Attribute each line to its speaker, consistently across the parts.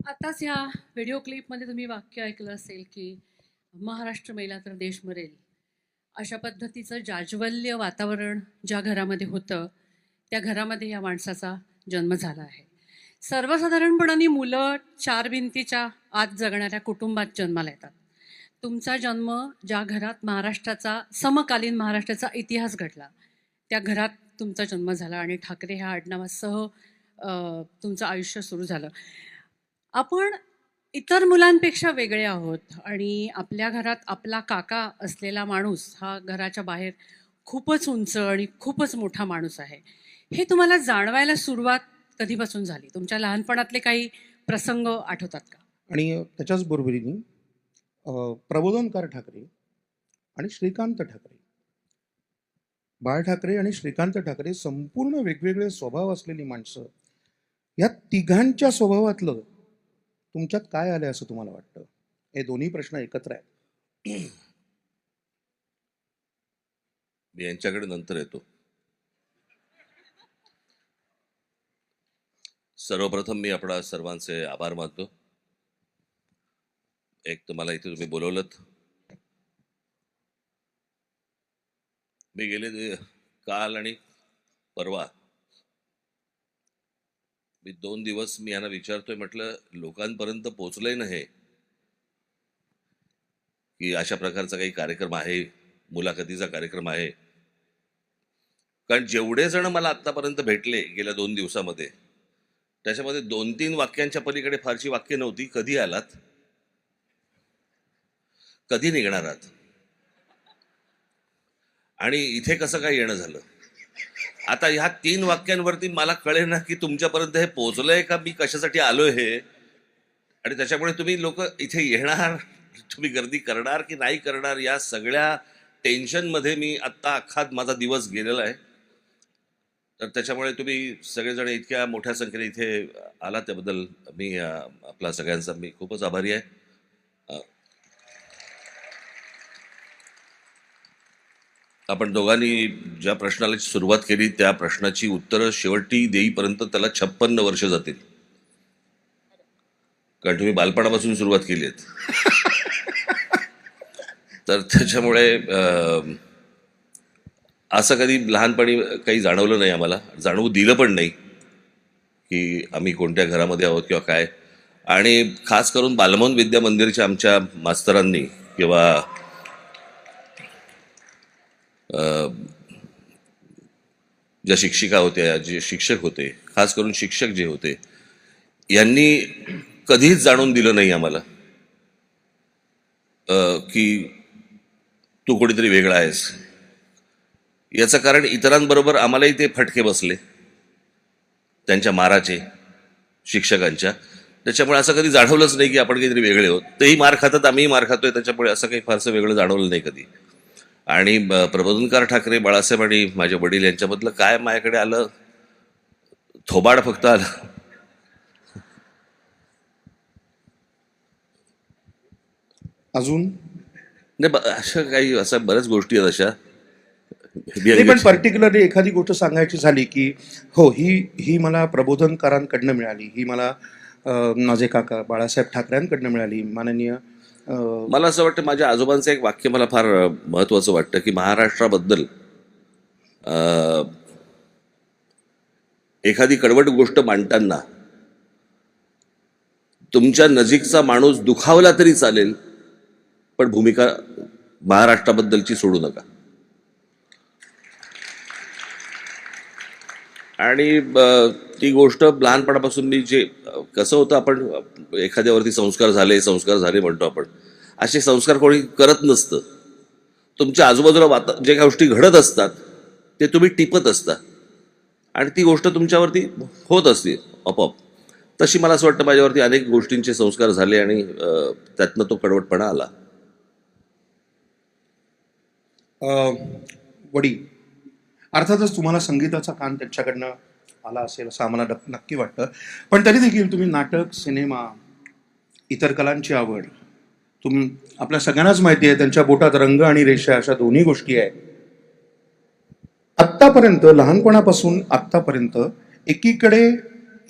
Speaker 1: आताच या व्हिडिओ क्लिपमध्ये तुम्ही वाक्य ऐकलं असेल की महाराष्ट्र मेला तर देश मरेल. अशा पद्धतीचं जाज्वल्य वातावरण ज्या घरामध्ये होतं, त्या घरामध्ये या माणसाचा जन्म झाला आहे. सर्वसाधारणपणाने मुलं चार भिंतीच्या आत जगणाऱ्या कुटुंबात जन्माला येतात. तुमचा जन्म ज्या घरात महाराष्ट्राचा समकालीन महाराष्ट्राचा इतिहास घडला, त्या घरात तुमचा जन्म झाला आणि ठाकरे ह्या आडनावासह तुमचं आयुष्य सुरू झालं. आपण इतर मुलांपेक्षा वेगळे आहोत आणि आपल्या घरात आपला काका असलेला माणूस हा घराच्या बाहेर खूपच उंच आणि खूपच मोठा माणूस आहे. हे तुम्हाला जाणवायला सुरुवात कधीपासून झाली? तुमच्या लहानपणातले काही प्रसंग आठवतात का?
Speaker 2: आणि त्याच्याच बरोबरीने प्रबोधनकार ठाकरे आणि श्रीकांत ठाकरे, बाळ ठाकरे आणि श्रीकांत ठाकरे संपूर्ण वेगवेगळे स्वभाव असलेली माणसं. या तिघांच्या स्वभावातलं तुमच्यात काय आलंय असं तुम्हाला वाटतं? हे दोन्ही प्रश्न एकत्र आहेत.
Speaker 3: मी यांच्याकडे नंतर येतो. सर्वप्रथम मी आपणा सर्वांचे आभार मानतो. एक तर मला इथे तुम्ही बोलवलंत. मी गेले काल आणि परवा मी 2 दिवस मी यांना विचारतोय, म्हटलं लोकांपर्यंत पोहोचलंय ना हे की अशा प्रकारचा काही कार्यक्रम आहे, मुलाखतीचा कार्यक्रम आहे? कारण जेवढे जण मला आतापर्यंत भेटले गेल्या 2 दिवसामध्ये, त्याच्यामध्ये 2-3 वाक्यांच्या पलीकडे फारशी वाक्य नव्हती. कधी आलात, कधी निघणार आहात, आणि इथे कसं काय येणं झालं? आता ह्या 3 वाक्यांवरती मला कळेल ना की तुमच्यापर्यंत हे पोहोचलंय का, मी कशासाठी आलोय हे. आणि त्याच्यामुळे तुम्ही लोक इथे येणार, तुम्ही गर्दी करणार की नाही करणार, या सगळ्या टेन्शनमध्ये मी आत्ता अख्खा माझा दिवस गेलेला आहे. तर त्याच्यामुळे तुम्ही सगळेजण इतक्या मोठ्या संख्येने इथे आला त्याबद्दल मी आपला सगळ्यांचा मी खूपच आभारी आहे. आपण दोघांनी ज्या प्रश्नाला सुरुवात केली त्या प्रश्नाची उत्तरं शेवटी देईपर्यंत त्याला 56 वर्ष जातील, कारण तुम्ही बालपणापासून सुरुवात केली आहे. तर त्याच्यामुळे असं कधी लहानपणी काही जाणवलं नाही, आम्हाला जाणवू दिलं पण नाही की आम्ही कोणत्या घरामध्ये आहोत किंवा काय. आणि खास करून बालमोहन विद्या मंदिरच्या आमच्या मास्तरांनी किंवा ज्या शिक्षिका होत्या, जे शिक्षक होते, खास करून शिक्षक जे होते, यांनी कधीच जाणून दिलं नाही आम्हाला की तू कोणीतरी वेगळा आहेस. याचं कारण इतरांबरोबर आम्हालाही ते फटके बसले त्यांच्या माराचे, शिक्षकांच्या. त्याच्यामुळे असं कधी जाणवलंच नाही की आपण काहीतरी वेगळे आहोत. तेही मार खातात, आम्हीही मार खातोय, त्याच्यामुळे असं काही फारसं वेगळं जाणवलं नाही कधी. आणि प्रबोधनकार ठाकरे, बाळासाहेब आणि माझे वडील यांच्याबद्दल काय माझ्याकडे आलं, थोबाड फक्त आलं.
Speaker 2: अजून
Speaker 3: नाही, अशा काही असं बऱ्याच गोष्टी आहेत अशा.
Speaker 2: पण पर्टिक्युलरली एखादी गोष्ट सांगायची झाली की हो, ही मला प्रबोधनकारांकडनं मिळाली, ही मला माझे काका बाळासाहेब ठाकरेंकडनं मिळाली, माननीय.
Speaker 3: मला असं वाटतं, माझ्या आजोबांचं एक वाक्य मला फार महत्वाचं वाटतं की महाराष्ट्राबद्दल एखादी कडवट गोष्ट मांडताना तुमच्या नजीकचा माणूस दुखावला तरी चालेल, पण भूमिका महाराष्ट्राबद्दलची सोडू नका. आणि ती गोष्ट लहानपणापासून मी जे कसं होतं, आपण एखाद्यावरती संस्कार झाले म्हणतो आपण, असे संस्कार कोणी करत नसतं. तुमच्या आजूबाजूला जे गोष्टी घडत असतात ते तुम्ही टिपत असता आणि ती गोष्ट तुमच्यावरती होत असते आपोआप. तशी मला असं वाटतं माझ्यावरती अनेक गोष्टींचे संस्कार झाले आणि त्यातनं तो कडवटपणा आला.
Speaker 2: वडील, अर्थातच तुम्हाला संगीताचा कान त्यांच्याकडनं आला असेल असं आम्हाला नक्की वाटतं. पण तरी देखील तुम्ही नाटक, सिनेमा, इतर कलांची आवड, आपल्या सगळ्यांनाच माहिती आहे त्यांच्या बोटात रंग आणि रेषा अशा दोन्ही गोष्टी आहेत. आत्तापर्यंत, लहानपणापासून आत्तापर्यंत एकीकडे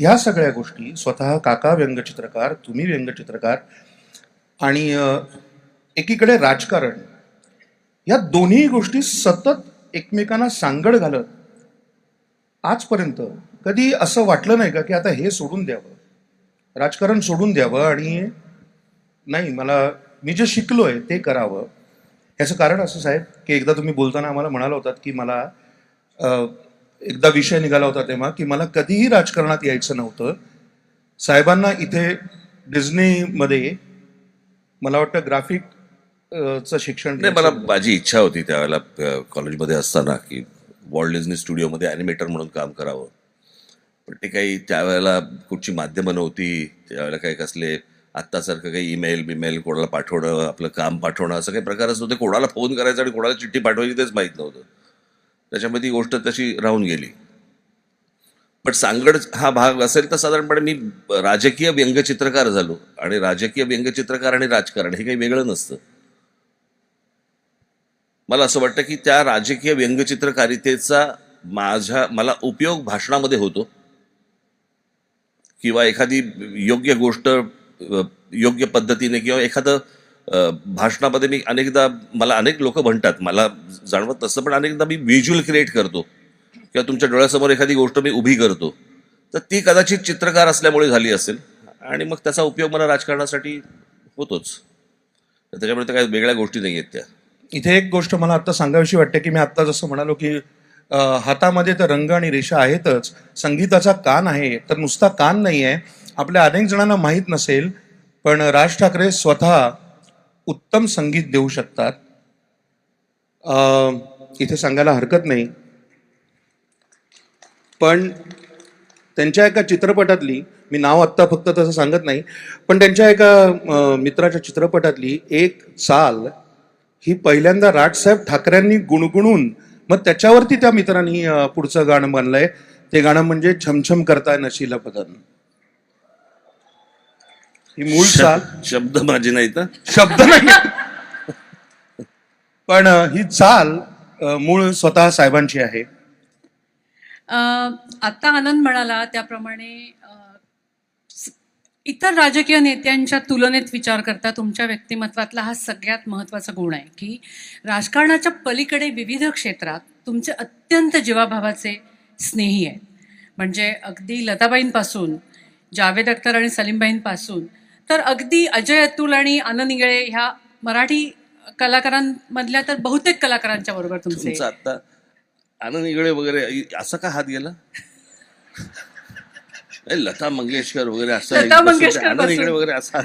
Speaker 2: ह्या सगळ्या गोष्टी स्वतः काका व्यंगचित्रकार, तुम्ही व्यंगचित्रकार आणि एकीकडे राजकारण, या दोन्ही गोष्टी सतत एकमेकांना सांगड घालत आजपर्यंत कधी असं वाटलं नाही का की आता हे सोडून द्यावं, राजकारण सोडून द्यावं आणि नाही मला मी जे शिकलोय ते करावं? याचं कारण असं साहेब की एकदा तुम्ही बोलताना आम्हाला म्हणाला होतात की मला एकदा विषय निघाला होता तेव्हा की मला कधीही राजकारणात यायचं नव्हतं. साहेबांना इथे डिझनीमध्ये मला वाटतं ग्राफिक चं शिक्षण
Speaker 3: नाही, मला माझी इच्छा होती त्यावेळेला कॉलेजमध्ये असताना की वॉल्ट डिझनी स्टुडिओमध्ये ॲनिमेटर म्हणून काम करावं. पण ते काही त्यावेळेला कुठची माध्यमं नव्हती, त्यावेळेला काही कसले आत्तासारखं काही ईमेल बिमेल कोणाला पाठवणं, आपलं काम पाठवणं असं काही प्रकारच नव्हते. कोणाला फोन करायचा आणि कोणाला चिठ्ठी पाठवायची तेच माहीत नव्हतं. त्याच्यामध्ये ती गोष्ट तशी राहून गेली. पण सांगड हा भाग असेल तर साधारणपणे मी राजकीय व्यंगचित्रकार झालो, आणि राजकीय व्यंगचित्रकार आणि राजकारण हे काही वेगळं नसतं. मला असं वाटतं की त्या राजकीय व्यंगचित्रकारितेचा मला उपयोग भाषणामध्ये होतो, किंवा एखादी योग्य गोष्ट योग्य पद्धतीने किंवा एखादं भाषणामध्ये मी अनेकदा, मला अनेक लोक म्हणतात, मला जाणवत नसतं पण अनेकदा मी व्हिज्युअल क्रिएट करतो किंवा तुमच्या डोळ्यासमोर एखादी गोष्ट मी उभी करतो, तर ती कदाचित चित्रकार असल्यामुळे झाली असेल आणि मग त्याचा उपयोग मला राजकारणासाठी होतोच. तर त्याच्यामुळे तर काही वेगळ्या गोष्टी नाही आहेत त्या.
Speaker 2: इथे एक गोष्ट मला आता सांगावीशी वाटते की मी आता जसं म्हणालो की हातामध्ये तर रंग आणि रेषा आहेतच, संगीताचा कान आहे, तर नुसता कान नाही आहे. आपल्या अनेक जणांना माहीत नसेल पण राज ठाकरे स्वतः उत्तम संगीत देऊ शकतात. इथे सांगायला हरकत नाही, पण त्यांच्या एका चित्रपटातली, मी नाव आत्ता फक्त तसं सांगत नाही, पण त्यांच्या एका मित्राच्या चित्रपटातली एक चाल ही पहिल्यांदा राजसाहेब ठाकरेंनी गुणगुणून मग त्याच्यावरती त्या मित्रांनी पुढचं गाणं बनलंय. ते गाणं म्हणजे छमछम करताय नशीला बदन. ही मूळ चाल,
Speaker 3: शब्द माझे नाहीत ना,
Speaker 2: शब्द नाही, पण ही चाल मूळ स्वतः साहेबांची आहे.
Speaker 1: आता आनंद म्हणाला त्याप्रमाणे इतर राजकीय नेत्यांच्या तुलनेत विचार करता तुमच्या व्यक्तिमत्वातला हा सगळ्यात महत्त्वाचा गुण आहे की राजकारणाच्या पलीकडे विविध क्षेत्रात तुमचे अत्यंत जीवाभावाचे स्नेही आहेत. म्हणजे अगदी लताबाईंपासून जावेद अख्तर आणि सलीमबाईंपासून तर अगदी अजय अतुल आणि आनंद इंगळे ह्या मराठी कलाकारांमधल्या तर बहुतेक कलाकारांच्या बरोबर तुमचे.
Speaker 3: आता आनंद इंगळे वगैरे असा का हात गेला? लता मंगेशकर वगैरे असं, आनंद इंगळे वगैरे असा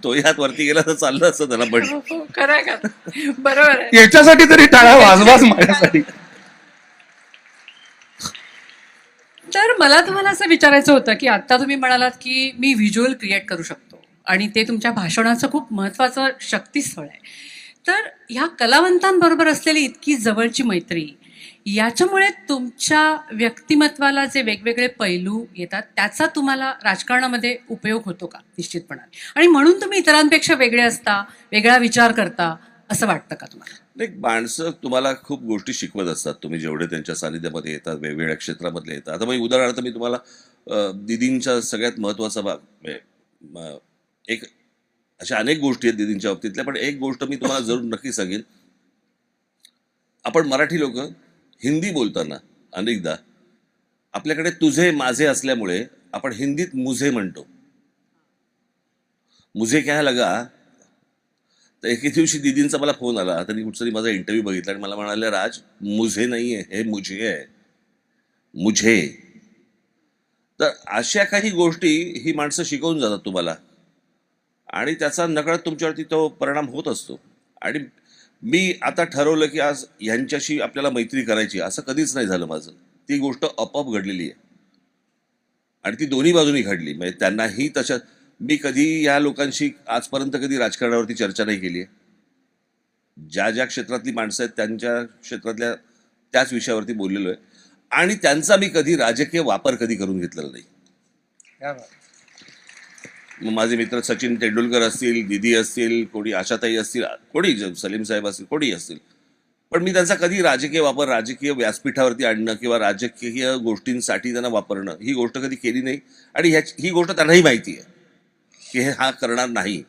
Speaker 3: तोही हात वरती गेला तर चाललं असतं त्याला. पण
Speaker 1: खरं का? बरोबर आहे.
Speaker 2: याच्यासाठी तरी टाळा वाजवाच माझ्यासाठी.
Speaker 1: तर मला तुम्हाला असं विचारायचं होतं की आता तुम्ही म्हणालात की मी व्हिज्युअल क्रिएट करू शकतो आणि ते तुमच्या भाषणाचं खूप महत्त्वाचं शक्तीस्थळ आहे. तर ह्या कलावंतांबरोबर असलेली इतकी जवळची मैत्री, याच्यामुळे तुमच्या व्यक्तिमत्वाला जे वेगवेगळे पैलू येतात त्याचा तुम्हाला राजकारणामध्ये उपयोग होतो का? निश्चितपणाने. आणि म्हणून तुम्ही इतरांपेक्षा वेगळे असता, वेगळा विचार करता असं वाटतं का तुम्हाला?
Speaker 3: एक माणसं तुम्हाला खूप गोष्टी शिकवत असतात, तुम्ही जेवढे त्यांच्या सानिध्यामध्ये येतात, वेगवेगळ्या क्षेत्रामधले येतात. आता मग उदाहरणार्थ मी तुम्हाला दीदींच्या सगळ्यात महत्त्वाचा भाग, एक अशा अनेक गोष्टी आहेत दीदींच्या बाबतीतल्या, पण एक गोष्ट मी तुम्हाला जरूर नक्की सांगेन. आपण मराठी लोक हिंदी बोलताना अनेकदा आपल्याकडे तुझे माझे असल्यामुळे आपण हिंदीत मुझे म्हणतो. मुझे क्या लगा. तर एके दिवशी दीदींचा मला फोन आला, त्यांनी कुठतरी माझा इंटरव्ह्यू बघितला आणि मला म्हणाले, राज मुझे नाही आहे, हे मुझे आहे, मुझे. तर अशा काही गोष्टी ही माणसं शिकवून जातात तुम्हाला आणि त्याचा नकळत तुमच्यावरती तो परिणाम होत असतो. आणि मी आता ठरवलं की आज ह्यांच्याशी आपल्याला मैत्री करायची, असं कधीच नाही झालं माझं. ती गोष्ट आपोआप घडलेली आहे आणि ती दोन्ही बाजूनी घडली. म्हणजे त्यांनाही तशा, मी कधी या लोकांशी आजपर्यंत कधी राजकारणावरती चर्चा नाही केली आहे. ज्या ज्या क्षेत्रातली माणसं आहेत त्यांच्या क्षेत्रातल्या त्याच विषयावरती बोललेलो आहे आणि त्यांचा मी कधी राजकीय वापर कधी करून घेतलेला नाही. मग माझे मित्र सचिन तेंडुलकर असतील, दीदी असतील, कोणी आशाताई असतील, कोणी सलीम साहेब असतील, कोणी असतील, पण मी त्यांचा कधी राजकीय वापर, राजकीय व्यासपीठावरती आणणं किंवा राजकीय गोष्टींसाठी त्यांना वापरणं ही गोष्ट कधी केली नाही. आणि ही गोष्ट त्यांनाही माहिती आहे की हा करणार नाही.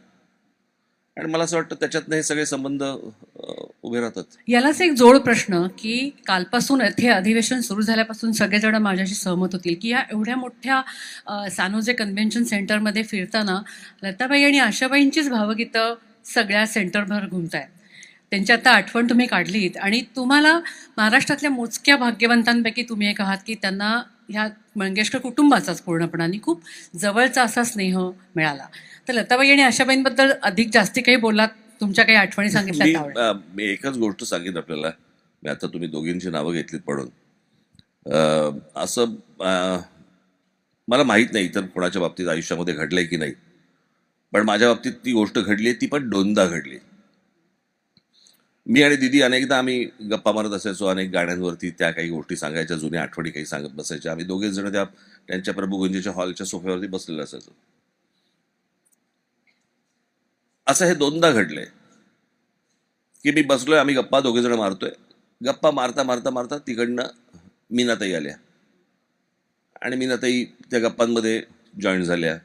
Speaker 3: आणि मला असं वाटतं त्याच्यातनं हे सगळे संबंध उभे राहतात.
Speaker 1: यालाच एक जोड प्रश्न की कालपासून हे अधिवेशन सुरू झाल्यापासून सगळेजण माझ्याशी सहमत होतील की या एवढ्या मोठ्या सानोजे कन्व्हेन्शन सेंटरमध्ये फिरताना लताबाई आणि आशाबाईंचीच भावगीतं सगळ्या सेंटरभर घुमत आहेत. त्यांची आता आठवण तुम्ही काढलीत आणि तुम्हाला महाराष्ट्रातल्या मोजक्या भाग्यवंतांपैकी तुम्ही एक आहात की त्यांना ह्या मंगेशकर कुटुंबाचाच पूर्णपणाने खूप जवळचा असा स्नेह मिळाला. तर लताबाई आणि आशाबाईंबद्दल अधिक जास्ती काही बोलात, तुमच्या काही आठवणी सांगितल्या तर आवडेल.
Speaker 3: मी एकच गोष्ट सांगेन आपल्याला. मी आता तुम्ही दोघींची नावं घेतलीत म्हणून असं मला माहीत नाही इतर कोणाच्या बाबतीत आयुष्यामध्ये घडलंय की नाही, पण माझ्या बाबतीत ती गोष्ट घडली आहे, ती पण दोनदा घडली. मी आणि दिदी अनेकदा आम्ही गप्पा मारत असायचो अनेक गाण्यांवरती. त्या काही गोष्टी सांगायच्या, जुन्या आठवणी काही सांगत बसायच्या. आम्ही दोघेच जण त्यांच्या प्रभुगंजेच्या हॉलच्या सोफ्यावरती बसलेलो असायचो. असं हे दोनदा घडलंय की मी बसलोय, आम्ही गप्पा दोघे जण मारतोय. गप्पा मारता मारता मारता तिकडनं मीनाताई आल्या आणि मीनाताई त्या गप्पांमध्ये जॉईन झाल्या.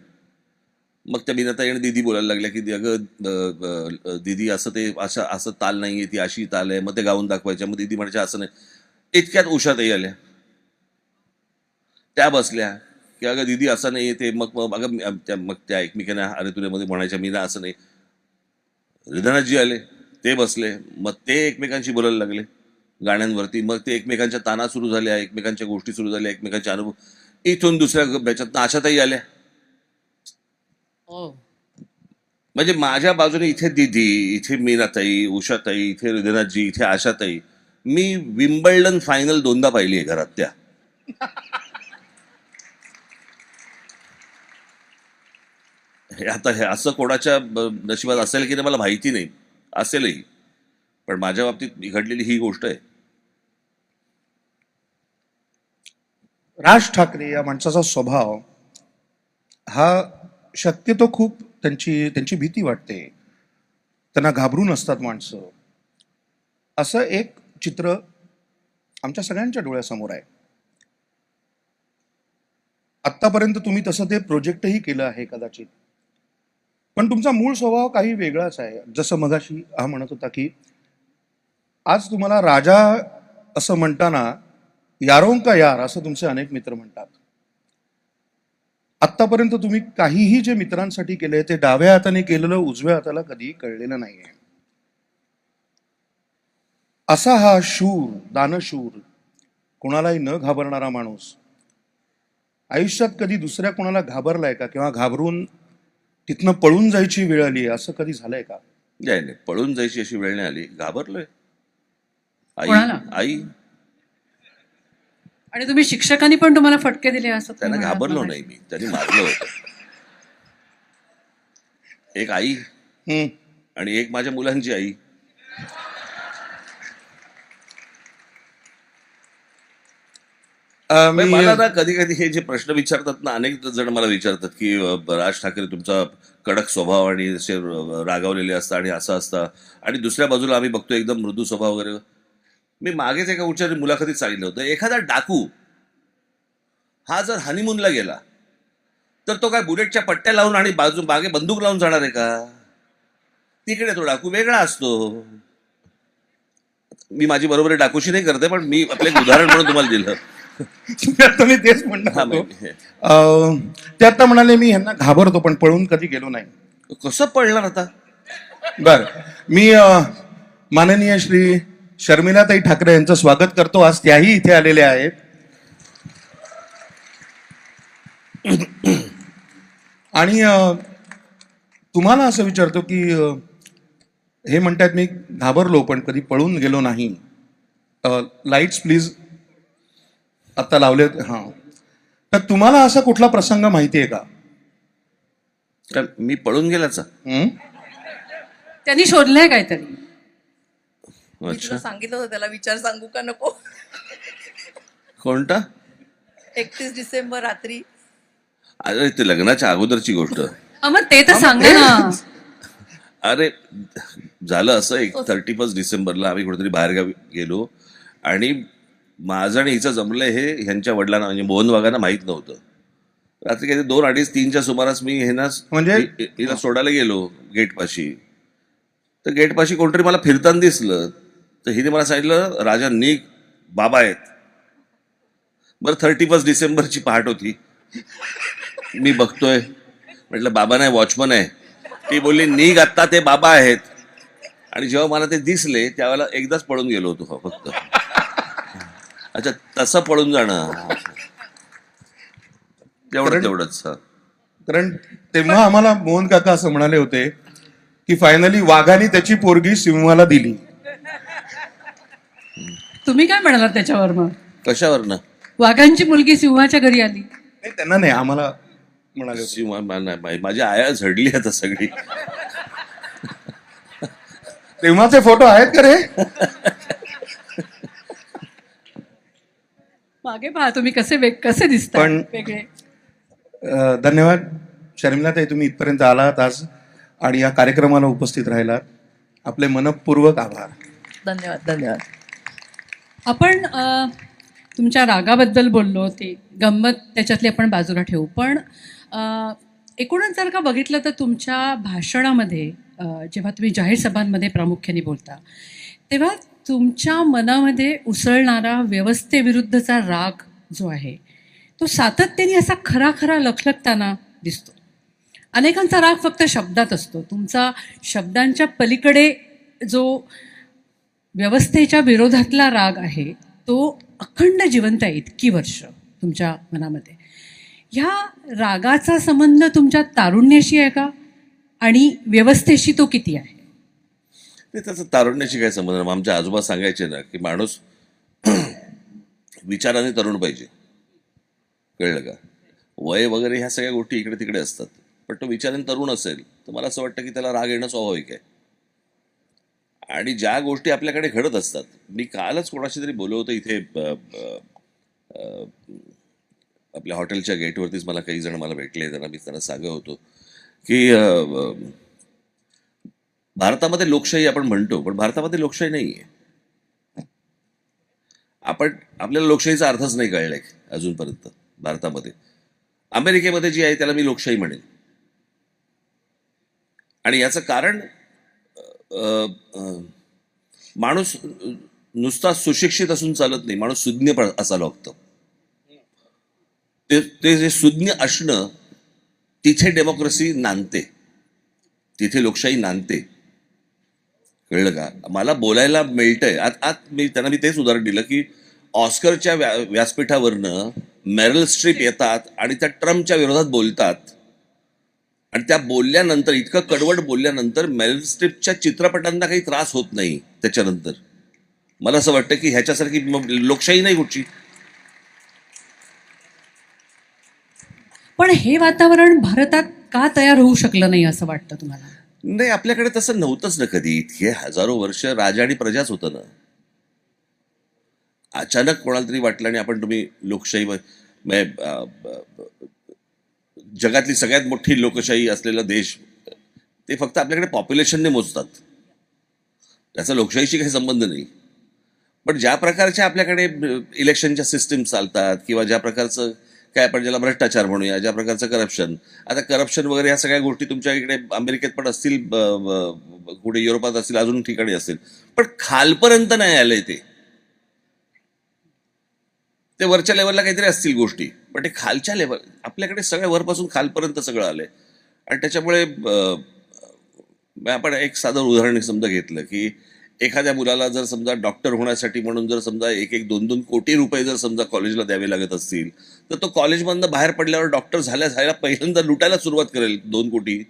Speaker 3: मग त्या मीनाताई आणि दिदी बोलायला लागल्या की अगं दिदी असं ताल नाहीये, ती अशी ताल आहे. मग ते गाऊन दाखवायच्या. मग दिदी म्हणायच्या असं नाही. इतक्यात उषाताई आल्या, त्या बसल्या की अगं दिदी असं नाही ते. मग त्या एकमेकांना अरे तुला मध्ये म्हणायच्या मीना असं नाही. हृदयनाथजी आले, ते बसले. मग ते एकमेकांशी बोलायला लागले गाण्यांवरती. मग ते एकमेकांच्या ताना सुरू झाल्या, एकमेकांच्या गोष्टी सुरू झाल्या, एकमेकांचे अनुभव. इथून दुसऱ्या याच्यात आशाताई आल्या. म्हणजे माझ्या बाजूने इथे दिदी, इथे मीनाताई, उषाताई, इथे हृदयनाथजी, इथे आशाताई. मी विम्बल्डन फायनल दोनदा पाहिली आहे घरात त्या. आता हे असं कोणाच्या नशिबात असेल की नाही मला माहिती नाही, असेलही, पण माझ्या बाबतीत घडलेली ही गोष्ट आहे.
Speaker 2: राज ठाकरे या माणसाचा स्वभाव हा शक्यतो खूप त्यांची भीती वाटते, त्यांना घाबरून असतात माणसं, असं एक चित्र आमच्या सगळ्यांच्या डोळ्यासमोर आहे. आत्तापर्यंत तुम्ही तसं ते प्रोजेक्टही केलं आहे कदाचित, पण तुमचा मूळ स्वभाव काही वेगळाच आहे. जसं मगाशी हा म्हणत होता की आज तुम्हाला राजा असं म्हणताना यारों का यार असं तुमचे अनेक मित्र म्हणतात. आत्तापर्यंत तुम्ही काहीही जे मित्रांसाठी केलंय ते डाव्या हाताने केलेलं उजव्या हाताला कधी कळलेलं नाहीये. असा हा शूर, दानशूर, कोणालाही न घाबरणारा माणूस आयुष्यात कधी दुसऱ्या कोणाला घाबरलाय का? किंवा घाबरून तिथनं पळून जायची वेळ आली असं कधी झालंय का?
Speaker 3: नाही, पळून जायची अशी वेळ नाही आली. घाबरलोय.
Speaker 1: कोणाला?
Speaker 3: आई.
Speaker 1: आणि तुम्ही शिक्षकांनी पण तुम्हाला फटके दिले असं तुम्ही
Speaker 3: त्यांना
Speaker 1: म्हणालात
Speaker 3: घाबरलो
Speaker 1: मगाशी.
Speaker 3: नाही मी, त्यांनी मारलं होतं. एक आई आणि एक माझ्या मुलांची आई. मला ना कधी कधी हे जे प्रश्न विचारतात ना, अनेक जण मला विचारतात की राज ठाकरे तुमचा कडक स्वभाव आणि असे रागावलेले असतात आणि असं असतं, आणि दुसऱ्या बाजूला आम्ही बघतो एकदम मृदू स्वभाव वगैरे. मी मागेच एका उच्च मुलाखतीत सांगितलं होतं, एखादा डाकू हा जर हनीमूनला गेला तर तो काय बुलेटच्या पट्ट्या लावून आणि मागे बंदूक लावून जाणार आहे का? तिकडे तो डाकू वेगळा असतो. मी माझी बरोबरी डाकूशी नाही करते, पण मी आपलं एक उदाहरण म्हणून तुम्हाला दिलं.
Speaker 2: आता मी तेच म्हणतो. ते आता म्हणाले मी ह्यांना घाबरतो पण पळून कधी गेलो नाही.
Speaker 3: कसं पळणार आता?
Speaker 2: बर, मी माननीय श्री शर्मिलाताई ठाकरे यांचं स्वागत करतो. आज त्याही इथे आलेल्या आहेत. आणि तुम्हाला असं विचारतो की हे म्हणतात मी घाबरलो पण कधी पळून गेलो नाही. लाईट्स प्लीज आता लावलेत. हा, तर तुम्हाला असा कुठला प्रसंग माहिती आहे का?
Speaker 3: मी पळून गेल्याचा?
Speaker 1: त्यांनी शोधलंय काहीतरी.
Speaker 4: मी तुला सांगितलं होतं त्याला विचार सांगू का नको?
Speaker 3: कोणता?
Speaker 4: 31 डिसेंबर रात्री.
Speaker 3: अरे ते लग्नाच्या अगोदरची गोष्ट.
Speaker 1: मग ते तर सांगा ना.
Speaker 3: अरे झालं असं, एक 31 डिसेंबरला आम्ही कुठेतरी बाहेरगावी गेलो आणि माझं आणि हिचं जमलंय हे ह्यांच्या वडिलांना म्हणजे मोहन वाघांना माहीत नव्हतं. रात्री काही 2, 2:30, 3च्या सुमारास मी हे ना
Speaker 2: म्हणजे?
Speaker 3: हिला सोडायला गेलो गेटपाशी. तर गेटपाशी कोणतरी मला फिरताना दिसलं. तर हिने मला सांगितलं, राजा निघ, बाबा आहेत. बरं 31 डिसेंबरची पहाट होती. मी बघतोय, म्हटलं बाबा नाही, वॉचमन आहे. ती बोलली निघ आत्ता, ते बाबा आहेत. आणि जेव्हा मला ते दिसले त्यावेळेला एकदाच पळून गेलो होतो फक्त. अच्छा, तसं पळून जाणं तेवढंच. हा.
Speaker 2: कारण तेव्हा आम्हाला मोहन काका असं म्हणाले होते की फायनली वाघाने त्याची पोरगी सिंहाला दिली.
Speaker 1: तुम्ही काय म्हणालात त्याच्यावर? मग
Speaker 3: कशावरनं?
Speaker 1: वाघांची मुलगी सिंहाच्या घरी आली.
Speaker 2: नाही, त्यांना नाही, आम्हाला म्हणाले होते.
Speaker 3: माझी आया झडली आता सगळी.
Speaker 2: तेव्हाचे फोटो आहेत का रे?
Speaker 1: मागे पहा तुम्ही कसे दिसतात
Speaker 2: पण-
Speaker 1: वेगळे.
Speaker 2: धन्यवाद शर्मिलाताई, तुम्ही इथपर्यंत आलात आज आणि या कार्यक्रमाला उपस्थित राहिलात. आपले मनपूर्वक आभार.
Speaker 4: धन्यवाद धन्यवाद.
Speaker 1: आपण तुमच्या रागाबद्दल बोललो, ते गंमत त्याच्यातली आपण बाजूला ठेवू. पण एकूणच जर का बघितलं तर तुमच्या भाषणामध्ये जेव्हा तुम्ही जाहीर सभांमध्ये प्रामुख्याने बोलता तेव्हा तुमच्या मनामध्ये उसळणारा व्यवस्थेविरुद्धचा राग जो आहे तो सातत्याने असा खरा खरा लखलखताना दिसतो. अनेकांचा राग फक्त शब्दात असतो. तुमचा शब्दांच्या पलीकडे जो व्यवस्थेच्या विरोधातला राग आहे तो अखंड जिवंत आहे इतकी वर्ष तुमच्या मनामध्ये. ह्या रागाचा संबंध तुमच्या तारुण्याशी आहे का आणि व्यवस्थेशी तो किती आहे?
Speaker 3: ते त्याचं तारुण्याशी काय संबंध नाही. आमच्या आजोबा सांगायचे ना की माणूस विचाराने तरुण पाहिजे, कळलं का? वय वगैरे ह्या सगळ्या गोष्टी इकडे तिकडे असतात, पण तो विचाराने तरुण असेल तर मला असं वाटतं की त्याला राग येणं स्वाभाविक आहे. आणि ज्या गोष्टी आपल्याकडे घडत असतात, मी कालच कोणाशी तरी बोललो होतो इथे आपल्या हॉटेलच्या गेटवरतीच मला काही जण मला भेटले. त्यांना मी त्यांना सांगत होतो की भारतामध्ये लोकशाही आपण म्हणतो, पण भारतामध्ये लोकशाही नाही आहे. आपल्याला लोकशाहीचा अर्थच नाही कळलाय अजूनपर्यंत भारतामध्ये. अमेरिकेमध्ये जी आहे त्याला मी लोकशाही म्हणेन. आणि याचं कारण माणूस नुसता सुशिक्षित असून चालत नाही, माणूस सुज्ञ पण असायला लागतं. ते जे सुज्ञ असणं, तिथे डेमोक्रेसी नांदते, तिथे लोकशाही नांदते, कळलं का? मला बोलायला मिळतंय. मी त्यांना तेच उदाहरण दिलं की ऑस्करच्या व्यासपीठावरनं मेरिल स्ट्रीप येतात आणि त्या ट्रम्पच्या विरोधात बोलतात. आणि त्या बोलल्यानंतर, इतकं कडवट बोलल्यानंतर मेरिल स्ट्रीपच्या चित्रपटांना काही त्रास होत नाही त्याच्यानंतर. मला असं वाटतं की ह्याच्यासारखी लोकशाही नाही कुठची.
Speaker 1: पण हे वातावरण भारतात का तयार होऊ शकलं नाही असं वाटतं तुम्हाला?
Speaker 3: नाही, आपल्याकडे तसं नव्हतंच ना कधी. इतके हजारो वर्ष राजा आणि प्रजाच होतं ना. अचानक कोणाला तरी वाटलं आणि तुम्ही लोकशाही, जगातली सगळ्यात मोठी लोकशाही असलेला देश, ते फक्त आपल्याकडे पॉप्युलेशनने मोजतात, त्याचा लोकशाहीशी काही संबंध नाही. पण ज्या प्रकारच्या आपल्याकडे इलेक्शनच्या सिस्टीम चालतात किंवा ज्या प्रकारचं काय आपण ज्याला भ्रष्टाचार म्हणूया, ज्या प्रकारचं करप्शन, आता करप्शन वगैरे ह्या सगळ्या गोष्टी तुमच्या इकडे अमेरिकेत पण असतील, कुठे युरोपात असतील, अजून ठिकाणी असतील, पण खालपर्यंत नाही आलंय ते वरच्या लेवलला काहीतरी असतील गोष्टी, पण ते खालच्या लेवल आपल्याकडे सगळ्या वरपासून खालपर्यंत सगळं आलंय. आणि त्याच्यामुळे आपण एक साधं उदाहरण समजा घेतलं की एखाद्या मुलाला जर समजा डॉक्टर होण्यासाठी म्हणून जर समजा 1-2 कोटी रुपये जर समजा कॉलेजला द्यावे लागत असतील, तर तो कॉलेजमधनं बाहेर पडल्यावर डॉक्टर झाल्या पहिल्यांदा लुटायला सुरुवात करेल 2 कोटी.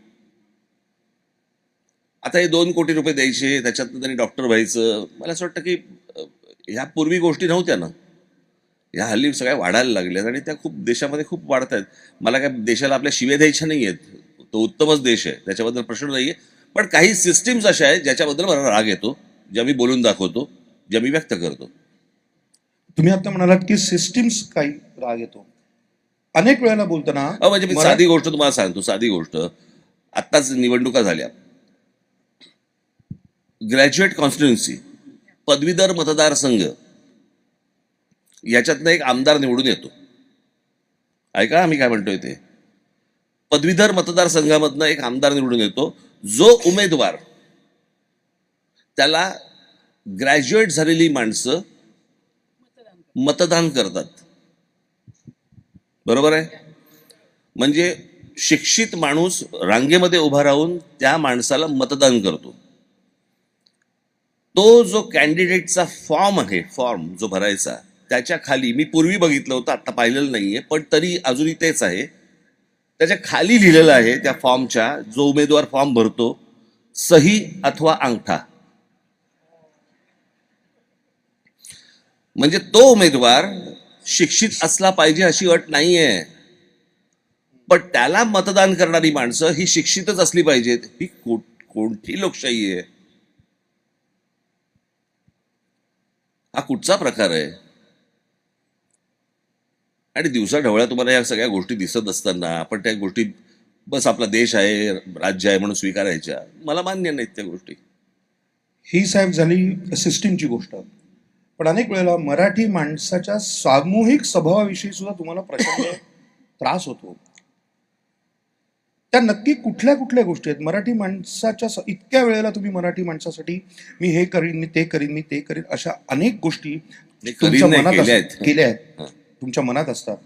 Speaker 3: आता हे 2 कोटी रुपये द्यायचे, त्याच्यातनं त्यांनी डॉक्टर व्हायचं. मला असं वाटतं की ह्या पूर्वी गोष्टी नव्हत्या ना, ह्या हल्ली सगळ्या वाढायला लागल्यात आणि त्या खूप देशामध्ये खूप वाढत आहेत. मला काय देशाला आपल्या शिव्या द्यायच्या नाही आहेत, तो उत्तमच देश आहे, त्याच्याबद्दल प्रश्न नाही आहे. पण काही सिस्टीम्स अशा आहेत ज्याच्याबद्दल मला राग येतो, ज्या मी बोलून दाखवतो, ज्या मी व्यक्त करतो.
Speaker 2: तुम्ही आता म्हणालात की सिस्टीम्स काही राग येतो. अनेक वेळेला बोलताना
Speaker 3: म्हणजे मी साधी गोष्ट तुम्हाला सांगतो, साधी गोष्ट. आत्ताच निवडणुका झाल्या, ग्रॅज्युएट कॉन्स्टिट्युन्सी, पदवीधर मतदारसंघ, याच्यातनं एक आमदार निवडून येतो. ऐका आम्ही काय म्हणतोय ते. पदवीधर मतदारसंघामधनं एक आमदार निवडून येतो. जो उमेदवार, त्याला ग्रॅज्युएट झालेली माणसं मतदान करतात. बरोबर आहे? म्हणजे शिक्षित माणूस रांगेमध्ये उभा राहून त्या माणसाला मतदान करतो. तो जो कॅन्डिडेटचा फॉर्म आहे, फॉर्म जो भरायचा, त्याच्या खाली, मी पूर्वी बघितलं होतं, आता पाहिलेलं नाहीये, पण तरी अजूनही तेच आहे, त्याच्या खाली लिहिलेलं आहे त्या फॉर्मच्या, जो उमेदवार फॉर्म भरतो, सही अथवा अंगठा. म्हणजे तो उमेदवार शिक्षित असला पाहिजे अशी अट नाहीये, पण त्याला मतदान करणारी माणसं ही शिक्षितच असली पाहिजेत. ही कोणती लोकशाही आहे? हा कुठचा प्रकार आहे? आणि दिवसा ढवळ्या तुम्हाला या सगळ्या गोष्टी दिसत असताना आपण त्या गोष्टी बस आपला देश आहे, राज्य आहे म्हणून स्वीकारायच्या, मला मान्य नाहीत त्या गोष्टी.
Speaker 2: ही साहेब झाली सिस्टीमची गोष्ट. पण अनेक वेळेला मराठी माणसाच्या सामूहिक स्वभावाविषयी सुद्धा तुम्हाला प्रचंड त्रास होतो. त्या नक्की कुठल्या कुठल्या गोष्टी आहेत मराठी माणसाच्या? इतक्या वेळेला तुम्ही मराठी माणसासाठी मी हे करीन, मी ते करीन, मी ते करीन, अशा अनेक गोष्टी तुमच्या मनात केल्या आहेत, तुमच्या मनात असतात.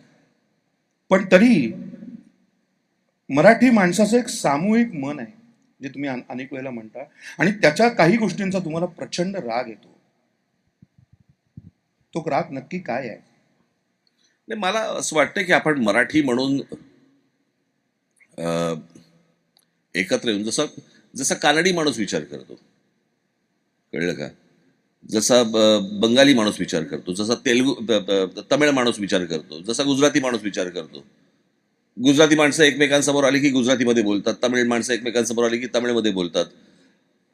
Speaker 2: पण तरी मराठी माणसाचं एक सामूहिक मन आहे जे तुम्ही अनेक वेळेला म्हणता, आणि त्याच्या काही गोष्टींचा तुम्हाला प्रचंड राग येतो. तो राग नक्की काय आहे?
Speaker 3: नाही, मला असं वाटतं की आपण मराठी म्हणून एकत्र येऊन, जसा कानडी माणूस विचार करतो, कळलं का, जसा बंगाली माणूस विचार करतो, जसा तमिळ माणूस विचार करतो, जसा गुजराती माणूस विचार करतो. गुजराती माणसं एकमेकांसमोर आली की गुजरातीमध्ये बोलतात, तमिळ माणसं एकमेकांसमोर आली की तमिळमध्ये बोलतात.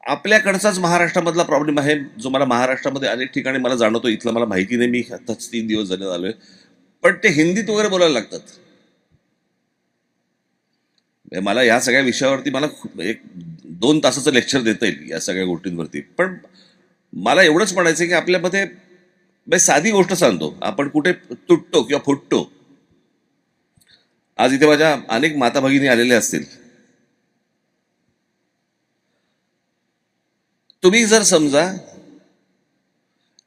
Speaker 3: आपल्याकडचाच महाराष्ट्रामधला प्रॉब्लेम आहे, जो मला महाराष्ट्रामध्ये अनेक ठिकाणी मला जाणवतो. इथलं मला माहिती नाही, मी आताच 3 दिवस झाले आलोय, पण ते हिंदीत वगैरे बोलायला लागतात. मला या सगळ्या विषयावरती मला 1-2 तासाचं लेक्चर देता येईल या सगळ्या गोष्टींवरती. पण मला एवढंच म्हणायचं की आपल्यामध्ये साधी गोष्ट सांगतो, आपण कुठे तुटतो किंवा फुटतो. आज इथे माझ्या अनेक माता भगिनी आलेल्या असतील. तुम्ही जर समजा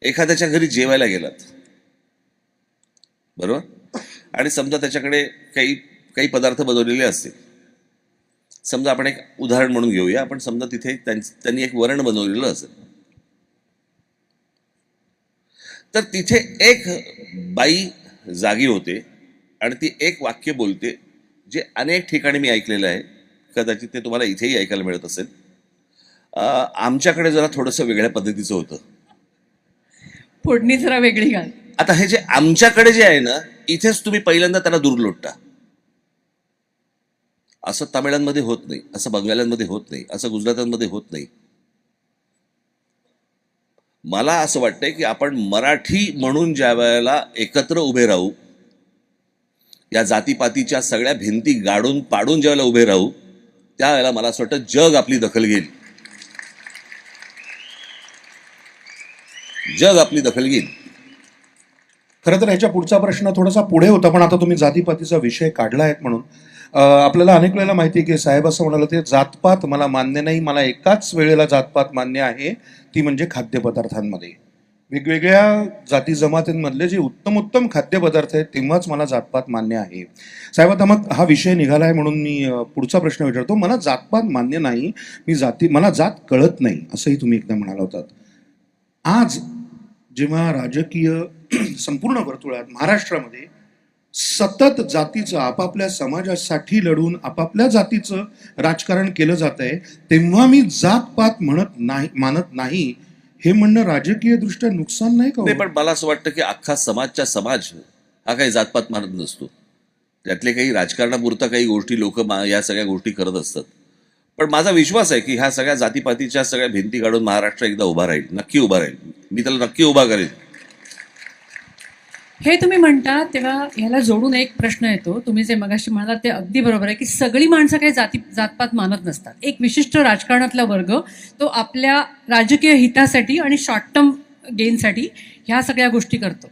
Speaker 3: एखाद्याच्या घरी जेवायला गेलात, बरोबर, आणि समजा त्याच्याकडे काही पदार्थ बनवलेले असतील. समजा आपण एक उदाहरण म्हणून घेऊया, आपण समजा तिथे त्यांनी एक वरण बनवलेलं असेल, तर तिथे एक बाई जागी होते आणि ती एक वाक्य बोलते, जे अनेक ठिकाणी मी ऐकलेलं आहे, कदाचित ते तुम्हाला इथेही ऐकायला मिळत असेल. आमच्याकडे जरा थोडंसं वेगळ्या पद्धतीचं होतं,
Speaker 4: फोडणी जरा वेगळी घाल.
Speaker 3: आता हे जे आमच्याकडे जे आहे ना, इथेच तुम्ही पहिल्यांदा त्याला दूर लोटता. असं तामिळांमध्ये होत नाही, असं बंगाल्यांमध्ये होत नाही, असं गुजरातांमध्ये होत नाही. मला असं वाटतंय की आपण मराठी म्हणून ज्या वेळेला एकत्र उभे राहू, या जातीपातीच्या सगळ्या भिंती गाडून पाडून ज्या वेळेला उभे राहू, त्यावेळेला मला असं वाटतं जग आपली दखल घेईल. जग आपली दखल घेईल.
Speaker 2: खरं तर ह्याच्या पुढचा प्रश्न थोडासा पुढे होता, पण आता तुम्ही जातीपातीचा विषय काढला आहेत म्हणून आपल्याला अनेक वेळेला माहिती आहे की साहेब असं म्हणाले, ते जातपात मला मान्य नाही, मला एकाच वेळेला जातपात मान्य आहे, ती म्हणजे खाद्यपदार्थांमध्ये. वेगवेगळ्या जाती जमातींमधले जे उत्तम खाद्यपदार्थ आहेत तेव्हाच मला जातपात मान्य आहे. साहेब, आता मग हा विषय निघाला आहे म्हणून मी पुढचा प्रश्न विचारतो. मला जातपात मान्य नाही, मला जात कळत नाही, असंही तुम्ही एकदा म्हणाला होतात. आज जेव्हा राजकीय संपूर्ण वर्तुळात महाराष्ट्रामध्ये सतत जातीचं, आपापल्या समाजासाठी लढून आपापल्या जातीचं राजकारण केलं जात आहे, तेव्हा मी जातपात मानत नाही हे म्हणणं राजकीय दृष्ट्या नुकसान नाही का?
Speaker 3: नाही, पण मला असं वाटतं की अख्खा समाज हा काही जातपात मानत नसतो. त्यातले काही राजकारणापुरता काही गोष्टी लोक या सगळ्या गोष्टी करत असतात. पण माझा विश्वास आहे की ह्या सगळ्या जातीपातीच्या सगळ्या भिंती काढून महाराष्ट्र एकदा उभा राहील, नक्की उभा राहील. मी त्याला नक्की उभा करेन.
Speaker 1: हे तुम्ही म्हणता तेव्हा ह्याला जोडून एक प्रश्न येतो. तुम्ही जे मगाशी म्हणालात ते अगदी बरोबर आहे की सगळी माणसं काही जातपात मानत नसतात. एक विशिष्ट राजकारणातला वर्ग तो आपल्या राजकीय हितासाठी आणि शॉर्ट टर्म गेनसाठी ह्या सगळ्या गोष्टी करतो.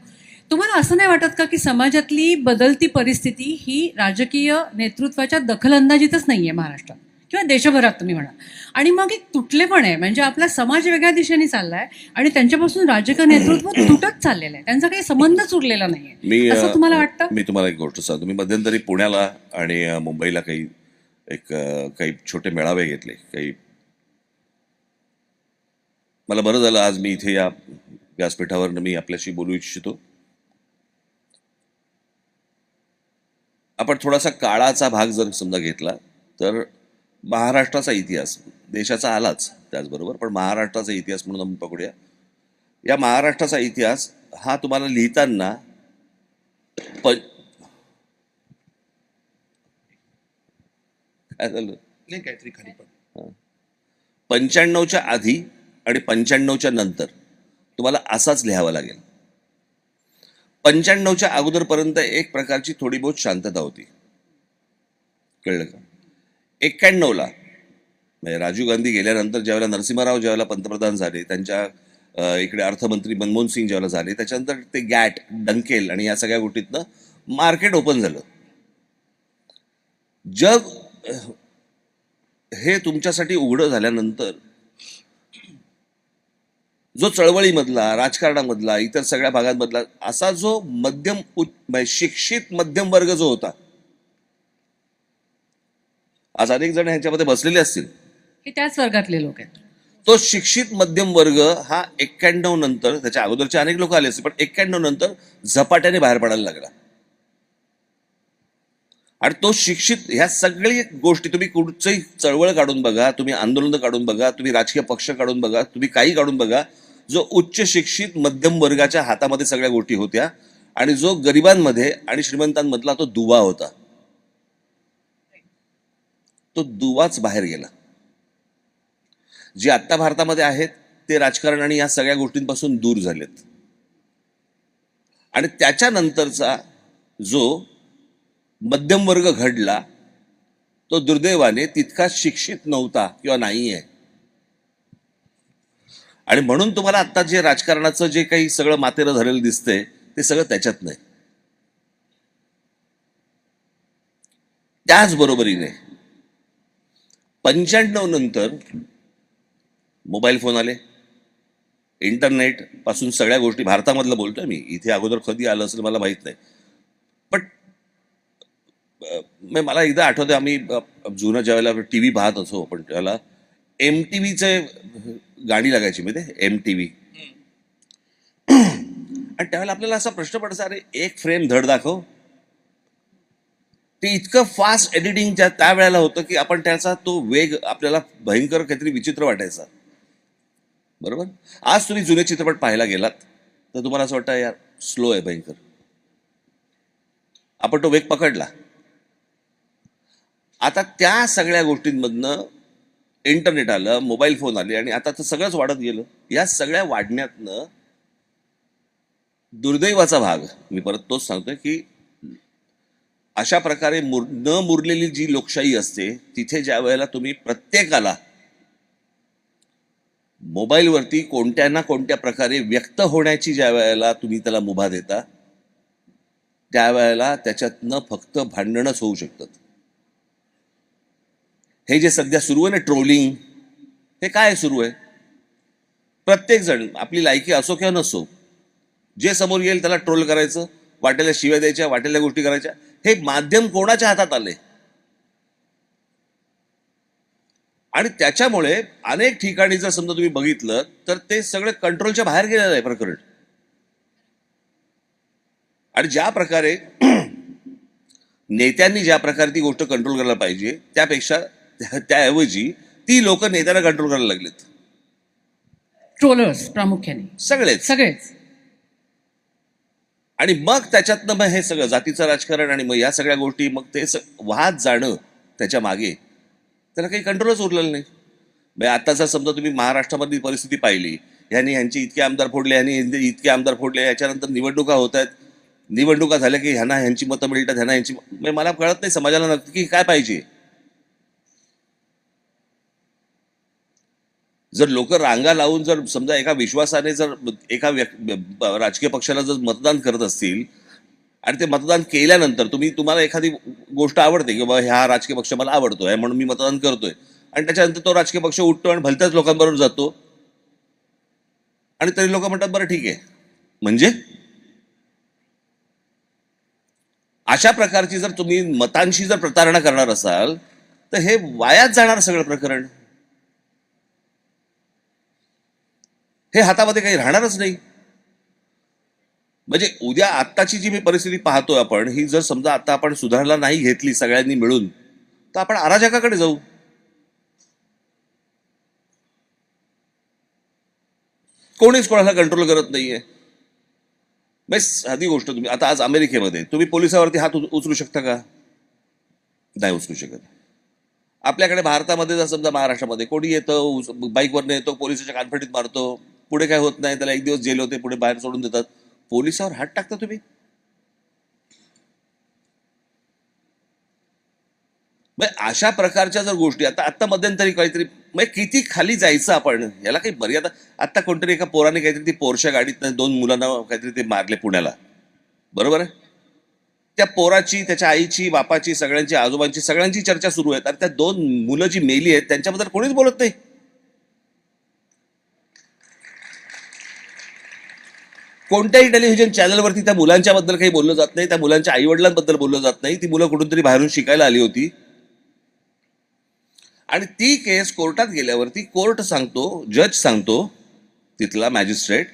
Speaker 1: तुम्हाला असं नाही वाटत का की समाजातली बदलती परिस्थिती ही राजकीय नेतृत्वाच्या दखलंदाजीतच नाही आहे महाराष्ट्रात किंवा देशभरात तुम्ही म्हणा, आणि मग एक तुटलेपण आहे, म्हणजे आपला समाज वेगळ्या दिशेने चाललाय आणि त्यांच्यापासून राजकीय नेतृत्व तुटत चाललेलं आहे, त्यांचा काही संबंधच उरलेला नाहीये, असं तुम्हाला वाटतं?
Speaker 3: मी तुम्हाला एक गोष्ट सांगतो. मी मध्यंतरी पुण्याला आणि मुंबईला काही छोटे मेळावे घेतले. मला बरं झालं आज मी इथे या व्यासपीठावर मी आपल्याशी बोलू इच्छितो. आपण थोडासा काळाचा भाग जर समजा घेतला तर महाराष्ट्राचा इतिहास देशाचा आलाच त्याचबरोबर, पण महाराष्ट्राचा इतिहास म्हणून आपण पकडूया. या महाराष्ट्राचा इतिहास हा तुम्हाला लिहिताना काय झालं
Speaker 2: नाही काहीतरी खाली पण
Speaker 3: 95च्या आधी आणि 95च्या नंतर तुम्हाला असाच लिहावा लागेल. 95च्या अगोदरपर्यंत एक प्रकारची थोडी बहुत शांतता होती, कळलं का? 91ला म्हणजे राजीव गांधी गेल्यानंतर ज्यावेळेला नरसिंहराव ज्यावेळेला पंतप्रधान झाले, त्यांच्या इकडे अर्थमंत्री मनमोहन सिंग ज्यावेळेला झाले, त्याच्यानंतर ते गॅट डंकेल आणि या सगळ्या गोष्टीतनं मार्केट ओपन झालं. जग हे तुमच्यासाठी उघडं झाल्यानंतर जो चळवळीमधला, राजकारणामधला, इतर सगळ्या भागांमधला असा जो शिक्षित मध्यम वर्ग जो होता, आज अनेक जण ह्याच्यामध्ये बसलेले असतील,
Speaker 1: हे त्याच वर्गातले लोक आहेत.
Speaker 3: तो शिक्षित मध्यम वर्ग हा 91 नंतर, त्याच्या अगोदरचे अनेक लोक आले असतील, पण 91 नंतर झपाट्याने बाहेर पडायला लागला. आणि तो शिक्षित, ह्या सगळी गोष्टी तुम्ही कुठचंही चळवळ काढून बघा, तुम्ही आंदोलन काढून बघा, तुम्ही राजकीय पक्ष काढून बघा, तुम्ही काही काढून बघा, जो उच्च शिक्षित मध्यम वर्गाच्या हातामध्ये सगळ्या गोष्टी होत्या आणि जो गरिबांमध्ये आणि श्रीमंतांमधला तो दुवा होता, तो दुवाच बाहेर गेला. जे आत्ता भारतामध्ये आहेत ते राजकारण आणि या सगळ्या गोष्टींपासून दूर झालेत. आणि त्याच्यानंतरचा जो मध्यम वर्ग घडला तो दुर्दैवाने तितका शिक्षित नव्हता किंवा नाही आहे. आणि म्हणून तुम्हाला आता जे राजकारणाचं जे काही सगळं मातेरं झालेलं दिसतंय ते सगळं त्याच्यात नाही. त्याचबरोबरीने 95 नंतर मोबाईल फोन आले, इंटरनेट पासून सगळ्या गोष्टी, भारतामधलं बोलतोय मी, इथे अगोदर कधी आलं असेल मला माहित नाही, पण मला एकदा आठवतं आम्ही जुनं ज्यावेळेला टीव्ही पाहत असो आपण त्याला MTVचे गाणी लागायची माहिती, MTV, आणि त्यावेळेला आपल्याला असा प्रश्न पडायचा, अरे एक फ्रेम धड दाखव. ते इतकं फास्ट एडिटिंग त्या वेळेला होतं की आपण त्याचा तो वेग आपल्याला भयंकर काहीतरी विचित्र वाटायचा, बरोबर. आज तुम्ही जुने चित्रपट पाहायला गेलात तर तुम्हाला असं वाटतं यार स्लो आहे भयंकर. आपण तो वेग पकडला. आता त्या सगळ्या गोष्टींमधनं इंटरनेट आलं, मोबाईल फोन आले आणि आता तर सगळंच वाढत गेलं. या सगळ्या वाढण्यातनं दुर्दैवाचा भाग, मी परत तोच सांगतोय की अशा प्रकारे न मुरलेली जी लोकशाही असते तिथे ज्या वेळेला तुम्ही प्रत्येकाला मोबाईलवरती कोणत्या ना कोणत्या प्रकारे व्यक्त होण्याची ज्या वेळेला तुम्ही त्याला मुभा देता, त्यावेळेला त्याच्यातनं फक्त भांडणच होऊ शकतात. हे जे सध्या सुरू आहे ना ट्रोलिंग, हे काय सुरू आहे? प्रत्येक जण आपली लायकी असो किंवा नसो, जे समोर येईल त्याला ट्रोल करायचं, वाटेल्या शिव्या द्यायच्या, वाटेल्या गोष्टी करायच्या. हे माध्यम कोणाच्या हातात आले? आणि त्याच्यामुळे अनेक ठिकाणी जर समजा तुम्ही बघितलं तर ते सगळं कंट्रोलच्या बाहेर गेलेलं आहे प्रकरण. आणि ज्या प्रकारे नेत्यांनी ज्या प्रकारे ती गोष्ट कंट्रोल करायला पाहिजे त्यापेक्षा त्याऐवजी ती लोक नेत्यांना कंट्रोल करायला लागलेत.
Speaker 1: ट्रोलर्स प्रामुख्याने सगळेच.
Speaker 3: आणि मग त्याच्यातनं मग हे सगळं जातीचं राजकारण आणि मग या सगळ्या गोष्टी, मग ते वाहत जाणं त्याच्या मागे, त्याला काही कंट्रोलच उरलेलं नाही. म्हणजे आताचा समजा तुम्ही महाराष्ट्रामधली परिस्थिती पाहिली, ह्यांनी इतके आमदार फोडले, ह्यांनी इतके आमदार फोडले, याच्यानंतर निवडणुका होत आहेत, निवडणुका झाल्या की ह्यांना ह्यांची मतं मिळतात, ह्यांना ह्यांची म्हणजे मला कळत नाही समाजाला नक्की काय पाहिजे. जर लोक रांगा लावून जर समजा एका विश्वासाने जर एका राजकीय पक्षाला जर मतदान करत असतील आणि ते मतदान केल्यानंतर तुम्हाला एखादी गोष्ट आवडते की बाबा ह्या राजकीय पक्ष मला आवडतोय म्हणून मी मतदान करतोय, आणि त्याच्यानंतर तो राजकीय पक्ष उठतो आणि भलत्याच लोकांबरोबर जातो आणि तरी लोक म्हणतात बरं ठीक आहे. म्हणजे अशा प्रकारची जर तुम्ही मतांशी जर प्रतारणा करणार असाल तर हे वायाच जाणार सगळं प्रकरण. हे हातामध्ये काही राहणारच नाही. म्हणजे उद्या आत्ताची जी मी परिस्थिती पाहतोय आपण, ही जर समजा आता आपण सुधारणा नाही घेतली सगळ्यांनी मिळून, तर आपण अराजकाकडे जाऊ. कोणीच कोणाला कंट्रोल करत नाहीये. साधी गोष्ट, तुम्ही आता आज अमेरिकेमध्ये तुम्ही पोलिसावरती हात उचलू शकता का? नाही उचलू शकत. आपल्याकडे भारतामध्ये जर समजा महाराष्ट्रामध्ये कोणी येतं बाईकवरनं येतो, पोलिसाच्या कानफडीत मारतो, पुढे काय होत नाही, त्याला 1 दिवस जेल होते, पुढे बाहेर सोडून देतात. पोलिसावर हात टाकता तुम्ही? अशा प्रकारच्या जर गोष्टी आता मध्यंतरी काहीतरी किती खाली जायचं आपण, याला काही मर्यादा. आता कोणतरी एका पोराने काहीतरी ती पोरच्या गाडीत 2 मुलांना काहीतरी ते मारले पुण्याला, बरोबर आहे. त्या पोराची, त्याच्या आईची, बापाची, सगळ्यांची, आजोबांची, सगळ्यांची चर्चा सुरू आहे. तर त्या 2 मुलं जी मेली आहेत त्यांच्याबद्दल कोणीच बोलत नाही. कोणत्याही टेलिव्हिजन चॅनलवरती त्या मुलांच्या बद्दल काही बोललं जात नाही, त्या मुलांच्या आई वडिलांबद्दल बोललं जात नाही. ती मुलं कुठून तरी बाहेरून शिकायला आली होती आणि ती केस कोर्टात गेल्यावरती कोर्ट सांगतो, जज सांगतो, तिथला मॅजिस्ट्रेट,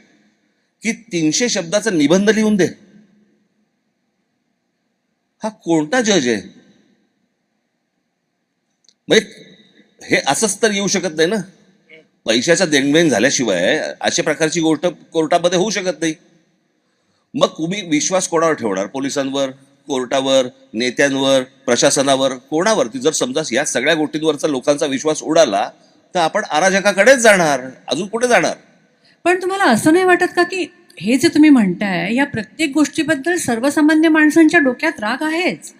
Speaker 3: की 300 शब्दाचा निबंध लिहून दे. हा कोणता जज आहे? हे असंच तर येऊ शकत नाही ना. पैशाचा देणघेण झाल्याशिवाय अशा प्रकारची गोष्ट कोर्टामध्ये होऊ शकत नाही. मग तुम्ही विश्वास कोणावर ठेवणार? पोलिसांवर, कोर्टावर, नेत्यांवर, प्रशासनावर, कोणावरती? जर समजा या सगळ्या गोष्टींवरचा लोकांचा विश्वास उडाला तर आपण अराजकाकडेच जाणार, अजून कुठे जाणार?
Speaker 1: पण तुम्हाला असं नाही वाटत का की हे जे तुम्ही म्हणताय या प्रत्येक गोष्टीबद्दल सर्वसामान्य माणसांच्या डोक्यात राग आहेच,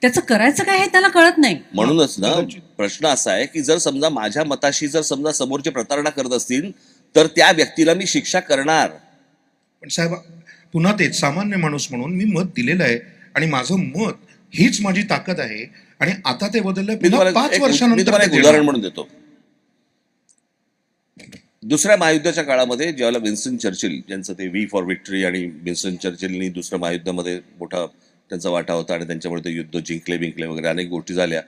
Speaker 1: त्याचं करायचं काय हे त्याला कळत नाही.
Speaker 3: म्हणूनच ना प्रश्न असा आहे की जर समजा माझ्या मताशी जर समजा समोरचे प्रतारणा करत असतील तर त्या व्यक्तीला मी शिक्षा करणार.
Speaker 2: पण साहेब, पुन्हा तेच, सामान्य माणूस म्हणून मी मत दिलेलं आहे आणि माझं मत हीच माझी ताकद आहे. आणि आता ते बदललं.
Speaker 3: मी तुम्हाला एक उदाहरण म्हणून देतो. दुसऱ्या महायुद्धाच्या काळामध्ये ज्यावेळेला विन्स्टन चर्चिल, ज्यांचं ते व्ही फॉर विक्टरी, आणि विन्स्टन चर्चिलनी दुसऱ्या महायुद्धामध्ये मोठा त्यांचा वाटा होता आणि त्यांच्यामुळे ते युद्ध जिंकले वगैरे अनेक गोष्टी झाल्या.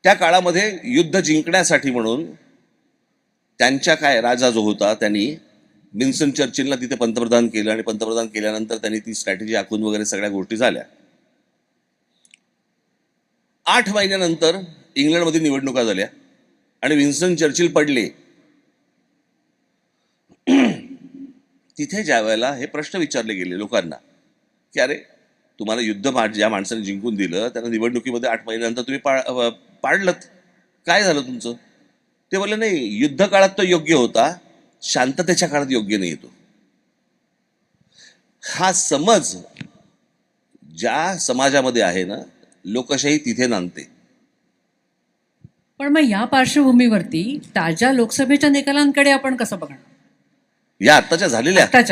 Speaker 3: त्या काळामध्ये युद्ध जिंकण्यासाठी म्हणून त्यांच्या राजा जो होता त्यांनी विन्स्टन चर्चिलला तिथे पंतप्रधान केलं आणि पंतप्रधान केल्यानंतर त्यांनी ती स्ट्रॅटेजी आखून वगैरे सगळ्या गोष्टी झाल्या. 8 महिन्यानंतर इंग्लंडमध्ये निवडणुका झाल्या आणि विन्स्टन चर्चिल पडले. तिथे ज्या वेळेला हे प्रश्न विचारले गेले लोकांना की अरे, तुम्हाला युद्ध ज्या माणसाने जिंकून दिलं त्यांना निवडणुकीमध्ये 8 महिन्यानंतर तुम्ही पाडलत, काय झालं तुमचं? ते बोलले नाही, युद्ध काळात तो योग्य होता, शांततेच्या काळात योग्य नाही येतो. हा समज ज्या समाजामध्ये आहे ना, लोकशाही तिथे नांदते.
Speaker 1: पण मग या पार्श्वभूमीवरती ताज्या लोकसभेच्या निकालांकडे आपण कसं बघणार?
Speaker 3: या आत्ताच्या झालेल्या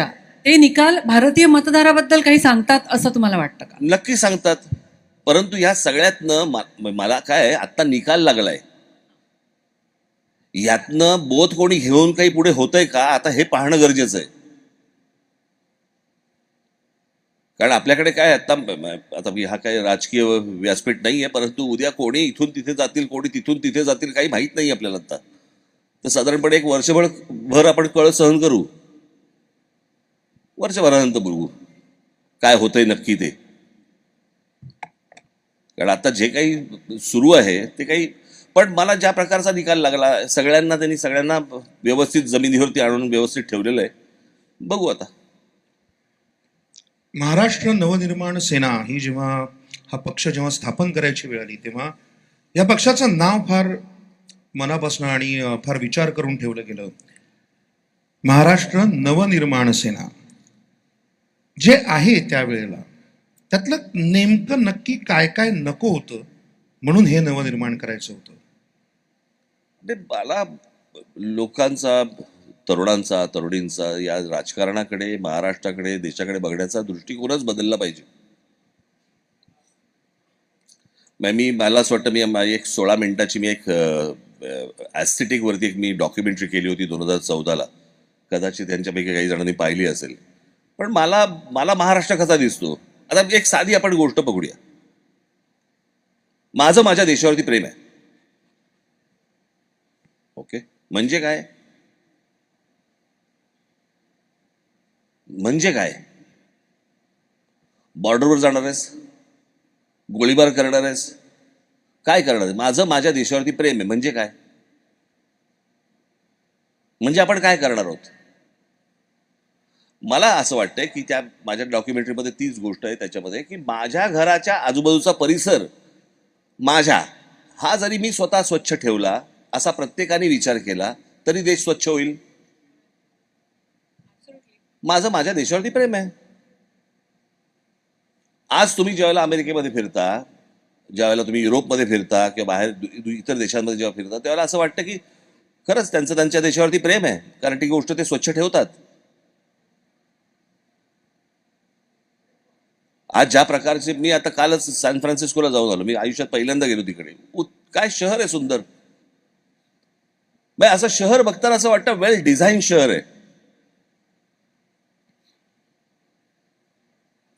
Speaker 1: ते निकाल भारतीय मतदाराबद्दल काही सांगतात असं तुम्हाला वाटतं का?
Speaker 3: नक्की सांगतात. परंतु या सगळ्यातनं मला काय आता निकाल लागलाय, यातनं बोध कोणी घेऊन काही पुढे होतंय का आता हे पाहणं गरजेचं आहे. कारण आपल्याकडे काय आता हा काही राजकीय व्यासपीठ नाहीये, परंतु उद्या कोणी इथून तिथे जातील, कोणी तिथून तिथे जातील, काही माहीत नाही आपल्याला. आता तर साधारणपणे 1 वर्षभर आपण कळ सहन करू, वर्षभरानंतर बघू काय होतंय नक्की ते. कारण आता जे काही सुरू आहे ते काही, पण मला ज्या प्रकारचा निकाल लागला, त्यांनी सगळ्यांना व्यवस्थित जमिनीवरती आणून व्यवस्थित ठेवलेलं आहे. बघू आता.
Speaker 2: महाराष्ट्र नवनिर्माण सेना ही हा पक्ष जेव्हा स्थापन करायची वेळ आली तेव्हा या पक्षाचं नाव फार मनापासून आणि फार विचार करून ठेवलं गेलं. महाराष्ट्र नवनिर्माण सेना. जे आहे त्यावेळेला त्यातलं नेमकं नक्की काय काय नको होतं म्हणून हे नवनिर्माण करायचं होतं?
Speaker 3: म्हणजे मला लोकांचा, तरुणांचा, तरुणींचा या राजकारणाकडे, महाराष्ट्राकडे, देशाकडे बघण्याचा दृष्टिकोनच बदलला पाहिजे. मला असं वाटतं एक 16 मिनिटाची मी एक ॲस्थेटिक वरती एक मी डॉक्युमेंटरी केली होती 2014ला. कदाचित त्यांच्यापैकी काही जणांनी पाहिली असेल. पण मला मला महाराष्ट्र कसा दिसतो, आता एक साधी आपण गोष्ट बघूया. माझं माझ्या देशावरती प्रेम आहे. ओके, म्हणजे काय? म्हणजे काय? बॉर्डरवर जाणार आहेस, गोळीबार करणार आहेस, काय करणार आहे? माझं माझ्या देशावरती प्रेम आहे म्हणजे काय? म्हणजे आपण काय करणार आहोत? मला असं वाटतंय की त्या माझ्या डॉक्युमेंटरीमध्ये तीच गोष्ट आहे त्याच्यामध्ये, की माझ्या घराच्या आजूबाजूचा परिसर माझ्या हा जरी मी स्वतः स्वच्छ ठेवला, असा प्रत्येकाने विचार केला, तरी देश स्वच्छ होईल. माझं माझ्या देशावरती प्रेम आहे. आज तुम्ही ज्यावेळेला अमेरिकेमध्ये फिरता, ज्यावेळेला तुम्ही युरोपमध्ये फिरता किंवा बाहेर इतर देशांमध्ये जेव्हा फिरता, त्यावेळेला असं वाटतं की खरंच त्यांचं त्यांच्या देशावरती प्रेम आहे, कारण ती गोष्ट ते स्वच्छ ठेवतात. आज ज्या प्रकारचे, मी आता कालच सॅन फ्रान्सिस्कोला जाऊन आलो, मी आयुष्यात पहिल्यांदा गेलो तिकडे. काय शहर आहे सुंदर. असं शहर बघताना असं वाटतं वेल डिझाईन शहर आहे.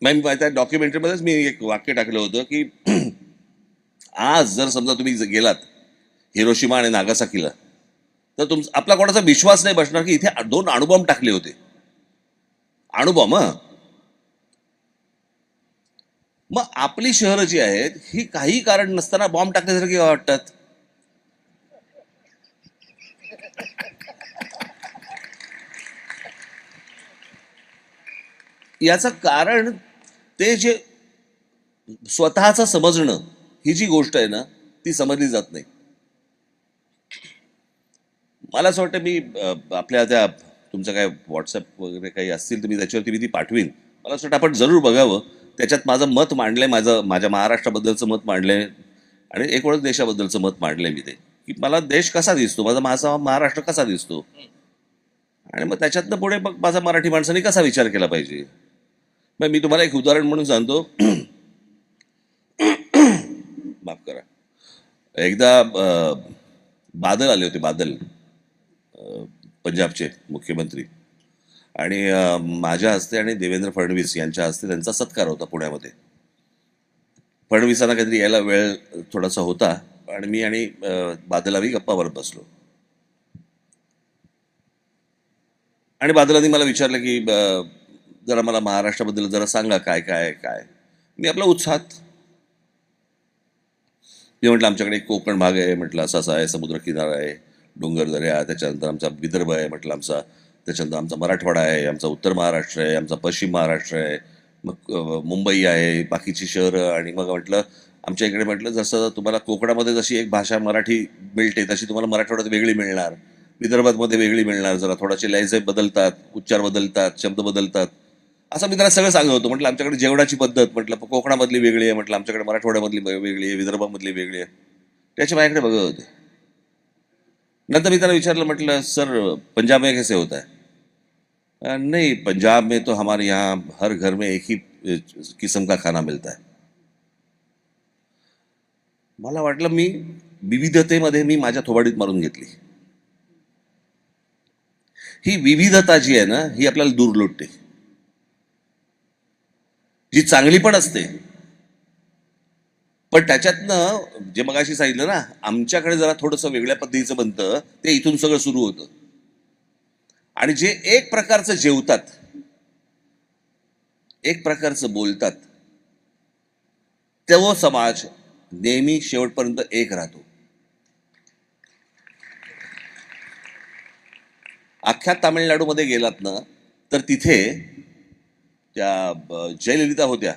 Speaker 3: त्या डॉक्युमेंटरीमध्येच मी एक वाक्य टाकलं होतं की आज जर समजा तुम्ही गेलात हिरोशिमा आणि नागासाकीला, तर आपला कोणाचा विश्वास नाही बसणार की इथे 2 अणुबॉम्ब टाकले होते. अणुबॉम्ब. मग आपली शहरं जी आहेत ही काही कारण नसताना बॉम्ब टाकण्यासारखी वाटतात. याचं कारण ते जे स्वतःचं समजणं ही जी गोष्ट आहे ना, ती समजली जात नाही. मला असं वाटतं मी आपल्या त्या तुमचं काय व्हॉट्सअप वगैरे काही असतील तर मी त्याच्यावरती मी ती पाठवीन. मला असं वाटतं आपण जरूर बघावं. त्याच्यात माझं मत मांडलंय, माझ्या महाराष्ट्राबद्दलचं मत मांडलंय आणि एकूणच देशाबद्दलचं मत मांडलंय मी ते, की मला देश कसा दिसतो, माझा महाराष्ट्र कसा दिसतो, आणि मग त्याच्यातनं पुढे मग माझा मराठी माणसाने कसा विचार केला पाहिजे. मी तुम्हाला एक उदाहरण म्हणून सांगतो. माफ करा. एकदा बादल आले होते, बादल पंजाबचे मुख्यमंत्री, आणि माझ्या हस्ते आणि देवेंद्र फडणवीस यांच्या हस्ते त्यांचा सत्कार होता पुण्यामध्ये. फडणवीसांना काहीतरी यायला वेळ थोडासा होता आणि मी आणि बादल आम्ही गप्पा मारत बसलो. आणि बादलांनी मला विचारलं की जरा मला महाराष्ट्राबद्दल जरा सांगा, काय काय काय. मी आपला उत्साहात मी म्हटलं आमच्याकडे एक कोकण भाग आहे, म्हटलं असा असा आहे, समुद्रकिनारा आहे, डोंगरदऱ्या, त्याच्यानंतर आमचा विदर्भ आहे, म्हटलं आमचा, त्याच्यानंतर आमचा मराठवाडा आहे, आमचा उत्तर महाराष्ट्र आहे, आमचा पश्चिम महाराष्ट्र आहे, मग मुंबई आहे, बाकीची शहरं. आणि मग म्हटलं आमच्या इकडे, म्हटलं जसं तुम्हाला कोकणामध्ये जशी एक भाषा मराठी मिळते तशी तुम्हाला मराठवाड्यात वेगळी मिळणार, विदर्भातमध्ये वेगळी मिळणार, जरा थोडासे लहजे बदलतात, उच्चार बदलतात, शब्द बदलतात, असं मी त्याला सगळं सांगत होतो. म्हटलं आमच्याकडे जेवणाची पद्धत, म्हटलं कोकणामधली वेगळी आहे, म्हटलं आमच्याकडे मराठवाड्यामधली वेगळी आहे, विदर्भामधली वेगळी आहे. त्याचे माझ्याकडे बघत होते. नंतर मी त्याला विचारलं, म्हटलं सर पंजाब में कैसे होता है? नहीं, पंजाब में तो हमारे यहाँ हर घर में एक ही किस्म का खाना मिलता है. मला वाटलं मी विविधतेमध्ये मी माझ्या थोबाडीत मारून घेतली. ही विविधता जी आहे ना, ही आपल्याला दूर लोटते. जी चांगली पण असते, पण त्याच्यातनं जे मगाशी सांगितलं ना, आमच्याकडे जरा थोडंसं वेगळ्या पद्धतीचं बनतं, ते इथून सगळं सुरू होतं. आणि जे एक प्रकारचं जेवतात, एक प्रकारचं बोलतात, तो समाज नेहमी शेवटपर्यंत एक राहतो. अख्ख्या तामिळनाडूमध्ये गेलात ना, तर तिथे त्या जयललिता होत्या,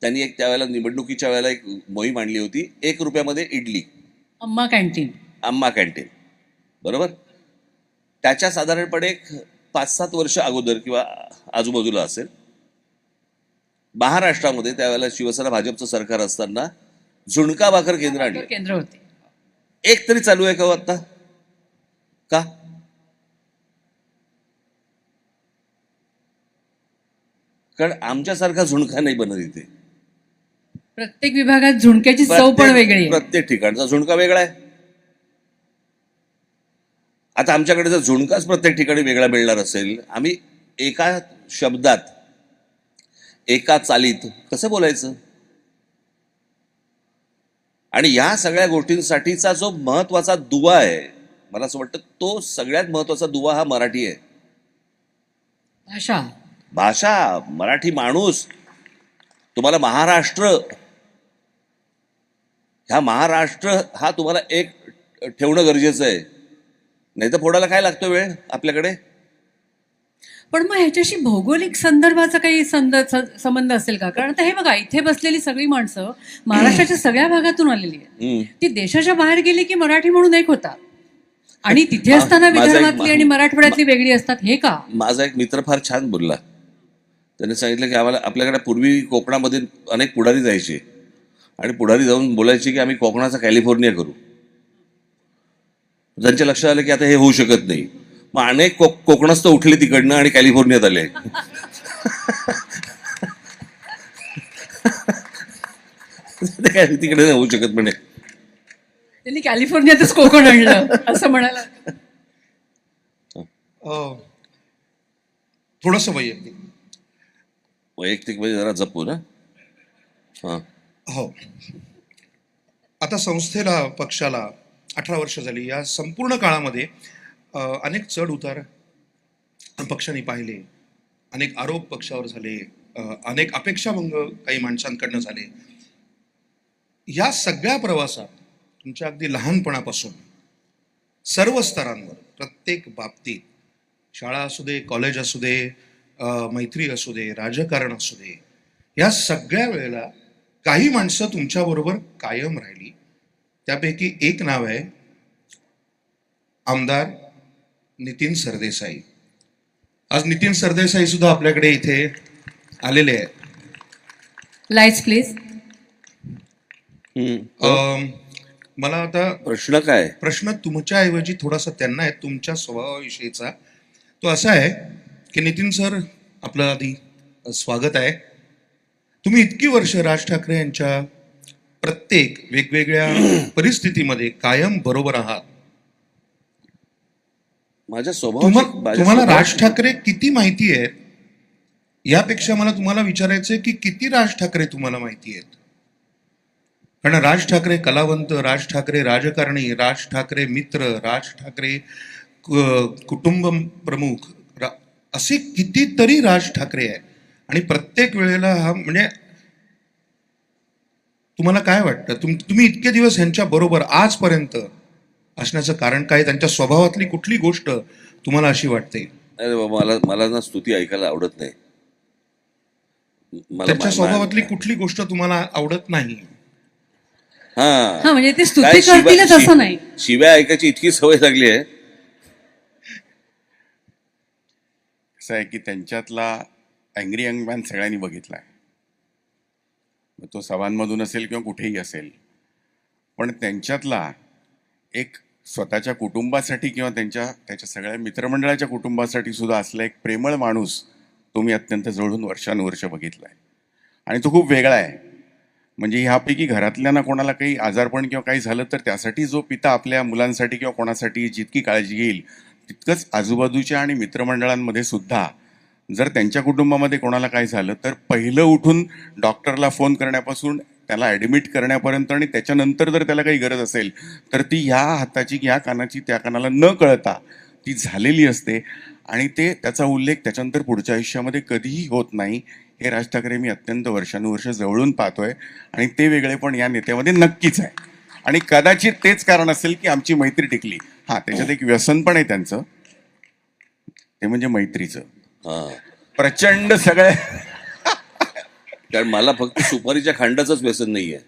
Speaker 3: त्यांनी एक त्यावेळेला निवडणुकीच्या वेळेला एक मोहीम आणली होती, 1 रुपयामध्ये इडली,
Speaker 1: अम्मा कॅन्टीन.
Speaker 3: अम्मा कॅन्टीन, बरोबर. त्याच्या साधारणपणे 5-7 वर्ष अगोदर किंवा आजूबाजूला असेल, महाराष्ट्रामध्ये त्यावेळेला शिवसेना भाजपचं सरकार असताना झुणका भाकर केंद्र आणलं.
Speaker 1: केंद्र होते.
Speaker 3: एक तरी चालू आहे का हो आता? का? कारण आमच्यासारखा झुणका नाही बनत इथे.
Speaker 1: प्रत्येक विभागात झुणक्याची चव पण वेगळी आहे.
Speaker 3: प्रत्येक ठिकाणचा झुणका वेगळा आहे. आता आमच्याकडे जर झुणकाच प्रत्येक ठिकाणी वेगळा मिळणार असेल, आम्ही एका शब्दात एका चालीत कसं बोलायचं? आणि या सगळ्या गोष्टींसाठीचा जो महत्वाचा दुवा आहे, मला असं वाटतं तो सगळ्यात महत्वाचा दुवा हा मराठी आहे. भाषा, मराठी माणूस. तुम्हाला महाराष्ट्र, ह्या महाराष्ट्र हा तुम्हाला एक ठेवणं गरजेचं आहे. नाही तर फोडायला काय लागतो वेळ आपल्याकडे?
Speaker 1: पण मग ह्याच्याशी भौगोलिक संदर्भाचा काही संबंध असेल का? कारण आता हे बघा, इथे बसलेली सगळी माणसं महाराष्ट्राच्या सगळ्या भागातून आलेली आहेत. ती देशाच्या बाहेर गेली की मराठी म्हणून एक होता, आणि तिथे असताना विदर्भातली आणि मराठवाड्यातली वेगळी असतात. हे का?
Speaker 3: माझा एक मित्र फार छान बोलला. त्याने सांगितलं की आम्हाला, आपल्याकडे पूर्वी कोकणामध्ये अनेक पुढारी जायचे आणि पुढारी जाऊन बोलायचे की आम्ही कोकणाचा कॅलिफोर्निया करू. त्यांच्या लक्षात आलं की आता हे होऊ शकत नाही. मग अनेक कोकणस्थ उठले तिकडनं आणि कॅलिफोर्नियात आले. तिकडे नाही होऊ शकत म्हणे.
Speaker 1: त्यांनी कॅलिफोर्नियातच कोकण आणलं असं म्हणाला.
Speaker 2: थोडंसं वैयक्तिक
Speaker 3: वैयक्तिक म्हणजे जरा जपू ना.
Speaker 2: हो, आता संस्थेला, पक्षाला 18 वर्ष झाली. या संपूर्ण काळामध्ये अनेक चढ उतार पक्षाने पाहिले, अनेक आरोप पक्षावर झाले, अनेक अपेक्षाभंग काही माणसांकडनं झाले. या सगळ्या प्रवासात तुमच्या अगदी लहानपणापासून सर्व स्तरांवर, प्रत्येक बाबतीत, शाळा असू दे, कॉलेज असू दे, मैत्री असू दे, राजकारण असू दे, या सगळ्या वेळेला काही माणसं तुमच्याबरोबर कायम राहिली. त्यापैकी एक नाव आहे आमदार नितीन सरदेसाई. आज नितीन सरदेसाई सुद्धा आपल्याकडे इथे आलेले आहेत.
Speaker 1: Lights please.
Speaker 2: मला आता
Speaker 3: प्रश्न काय?
Speaker 2: प्रश्न तुमच्या ऐवजी थोडासा त्यांना आहे, तुमच्या स्वभावाविषयीचा. तो असा आहे की नितीन सर, आपलं आधी स्वागत आहे. तुम्ही इतकी वर्ष राज ठाकरे यांच्या प्रत्येक वेगवेगळ्या परिस्थितीमध्ये कायम बरोबर आहात.
Speaker 3: माझ्या
Speaker 2: तुम्हाला राज ठाकरे किती माहिती आहेत, यापेक्षा मला तुम्हाला विचारायचंय की किती राज ठाकरे तुम्हाला माहिती आहेत? कारण राज ठाकरे कलावंत, राज ठाकरे राजकारणी, राज ठाकरे मित्र, राज ठाकरे कुटुंब प्रमुख, असे कितीतरी राज ठाकरे आहे. आणि प्रत्येक वेळेला हा, म्हणजे तुम्हाला काय वाटतं, तुम्ही इतके दिवस यांच्या बरोबर आजपर्यंत असण्याचं कारण काय? त्यांच्या स्वभावातली कुठली गोष्ट तुम्हाला अशी वाटते?
Speaker 3: अरे बाबा, मला ना स्तुती ऐकायला आवडत नाही.
Speaker 2: त्यांच्या स्वभावातली कुठली गोष्ट तुम्हाला आवडत नाही?
Speaker 1: हा, म्हणजे ते स्तुती करतीलच असं नाही.
Speaker 3: शिव्या ऐकायची इतकी सवय लागली आहे.
Speaker 5: असं आहे की त्यांच्यातला अँग्री यंग मॅन सगळ्यांनी बघितला आहे. मग तो सभांमधून असेल किंवा कुठेही असेल, पण त्यांच्यातला एक स्वतःच्या कुटुंबासाठी किंवा त्याच्या सगळ्या मित्रमंडळाच्या कुटुंबासाठी सुद्धा असला एक प्रेमळ माणूस तो मी अत्यंत जवळून वर्षानुवर्ष बघितला आहे. आणि तो खूप वेगळा आहे. म्हणजे ह्यापैकी घरातल्यांना कोणाला काही आजारपण किंवा काही झालं तर त्यासाठी जो पिता आपल्या मुलांसाठी किंवा कोणासाठी जितकी काळजी घेईल, तितकंच आजूबाजूच्या आणि मित्रमंडळांमध्ये सुद्धा जर त्यांच्या कुटुंबामध्ये कोणाला काय झालं तर पहिलं उठून डॉक्टरला फोन करण्यापासून त्याला ॲडमिट करण्यापर्यंत, आणि त्याच्यानंतर जर त्याला काही गरज असेल तर ती ह्या हाताची, ह्या कानाची त्या कानाला न कळता ती झालेली असते. आणि त्याचा उल्लेख त्याच्यानंतर पुढच्या आयुष्यामध्ये कधीही होत नाही. हे राज ठाकरे मी अत्यंत वर्षानुवर्ष जवळून पाहतोय, आणि ते वेगळेपण या नेत्यामध्ये नक्कीच आहे. आणि कदाचित तेच कारण असेल की आमची मैत्री टिकली. हा, त्याच्यात एक व्यसन पण आहे त्यांचं, ते म्हणजे मैत्रीचं. प्रचंड सगळ्या,
Speaker 3: कारण मला फक्त सुपारीच्या खांडाचंच व्यसन नाहीये.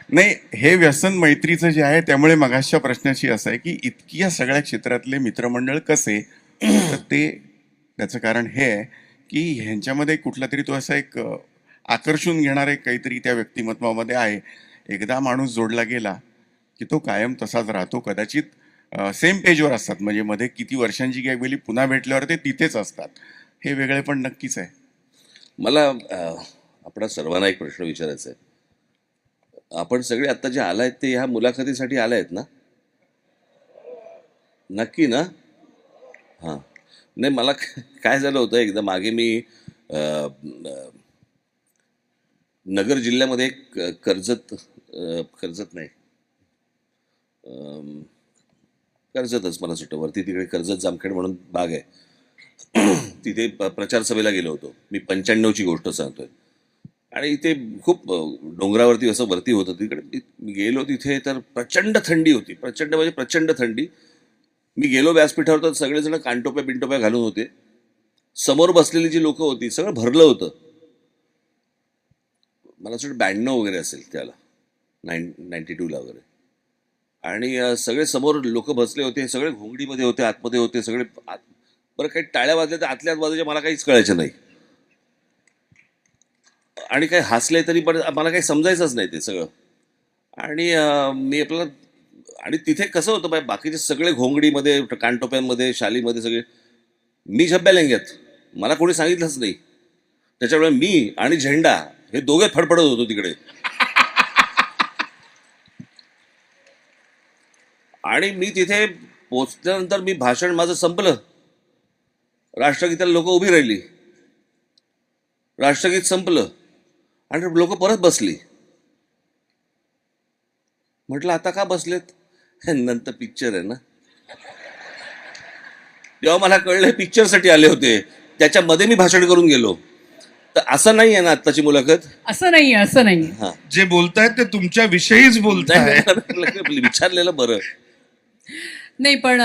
Speaker 5: नाही, हे व्यसन मैत्रीचं जे आहे, त्यामुळे मगाशच्या प्रश्नाशी असं आहे की इतकी या सगळ्या क्षेत्रातले मित्रमंडळ कसे, तर त्याचं कारण हे आहे की ह्यांच्यामध्ये कुठला तरी तो असा एक आकर्षून घेणारे काहीतरी त्या व्यक्तिमत्वामध्ये आहे. एकदा माणूस जोडला गेला की तो कायम तसाच राहतो. कदाचित सेम पेजवर असतात, म्हणजे मध्ये किती वर्षांची गॅप गेली, पुन्हा भेटल्यावर ते तिथेच असतात. हे वेगळे पण नक्कीच आहे.
Speaker 3: मला आपणा सर्वांना एक प्रश्न विचारायचा आहे. आपण सगळे आता जे आलायत ते ह्या मुलाखतीसाठी आलायत ना? नक्की ना? हां. नाही, मला काय झालं होतं, एकदा मागे मी नगर जिल्ह्यामध्ये एक कर्जत नाही, कर्जतच मला सुटतं, वरती तिकडे कर्जत जामखेड म्हणून भाग आहे. तिथे प्रचार सभेला गेलो होतो मी. 95ची गोष्ट सांगतोय. आणि इथे खूप डोंगरावरती असं वरती होतं. तिकडे मी गेलो, तिथे तर प्रचंड थंडी होती. प्रचंड म्हणजे प्रचंड थंडी. मी गेलो व्यासपीठावर तर सगळेजण कानटोप्या बिनटोप्या घालून होते. समोर बसलेली जी लोकं होती सगळं भरलं होतं. मला असं 92 वगैरे असेल त्याला, 92ला वगैरे. आणि सगळे समोर लोक बसले होते, सगळे घोंगडीमध्ये होते, आतमध्ये होते सगळे. बरं, काही टाळ्या वाजल्या तर आतल्या वाजायच्या मला काहीच कळायचं नाही, आणि काही हसले तरी पण मला काही समजायचंच नाही ते सगळं. मी आपलं, आणि तिथे कसं होतं, बाकीचे सगळे घोंगडीमध्ये, कानटोप्यांमध्ये, शालीमध्ये सगळे. मी झब्ब्या लेंग्यात, मला कोणी सांगितलंच नाही. त्याच्यामुळे मी आणि झेंडा हे दोघे फडफडत होतो तिकडे. आणि मी तिथे पोचल्यानंतर मी भाषण माझं संपलं. राष्ट्रगीताला लोक उभी राहिली, राष्ट्रगीत संपलं आणि लोक परत बसली. म्हटलं आता का बसलेत? नंतर पिक्चर आहे ना. तेव्हा मला कळलं पिक्चरसाठी आले होते, त्याच्यामध्ये मी भाषण करून गेलो. तर असं नाही आहे ना आत्ताची मुलाखत?
Speaker 1: असं नाहीये, असं नाहीये.
Speaker 3: हा,
Speaker 2: जे बोलतायत ते तुमच्या विषयीच बोलताय.
Speaker 3: विचारलेलं बरं.
Speaker 1: नाही, पण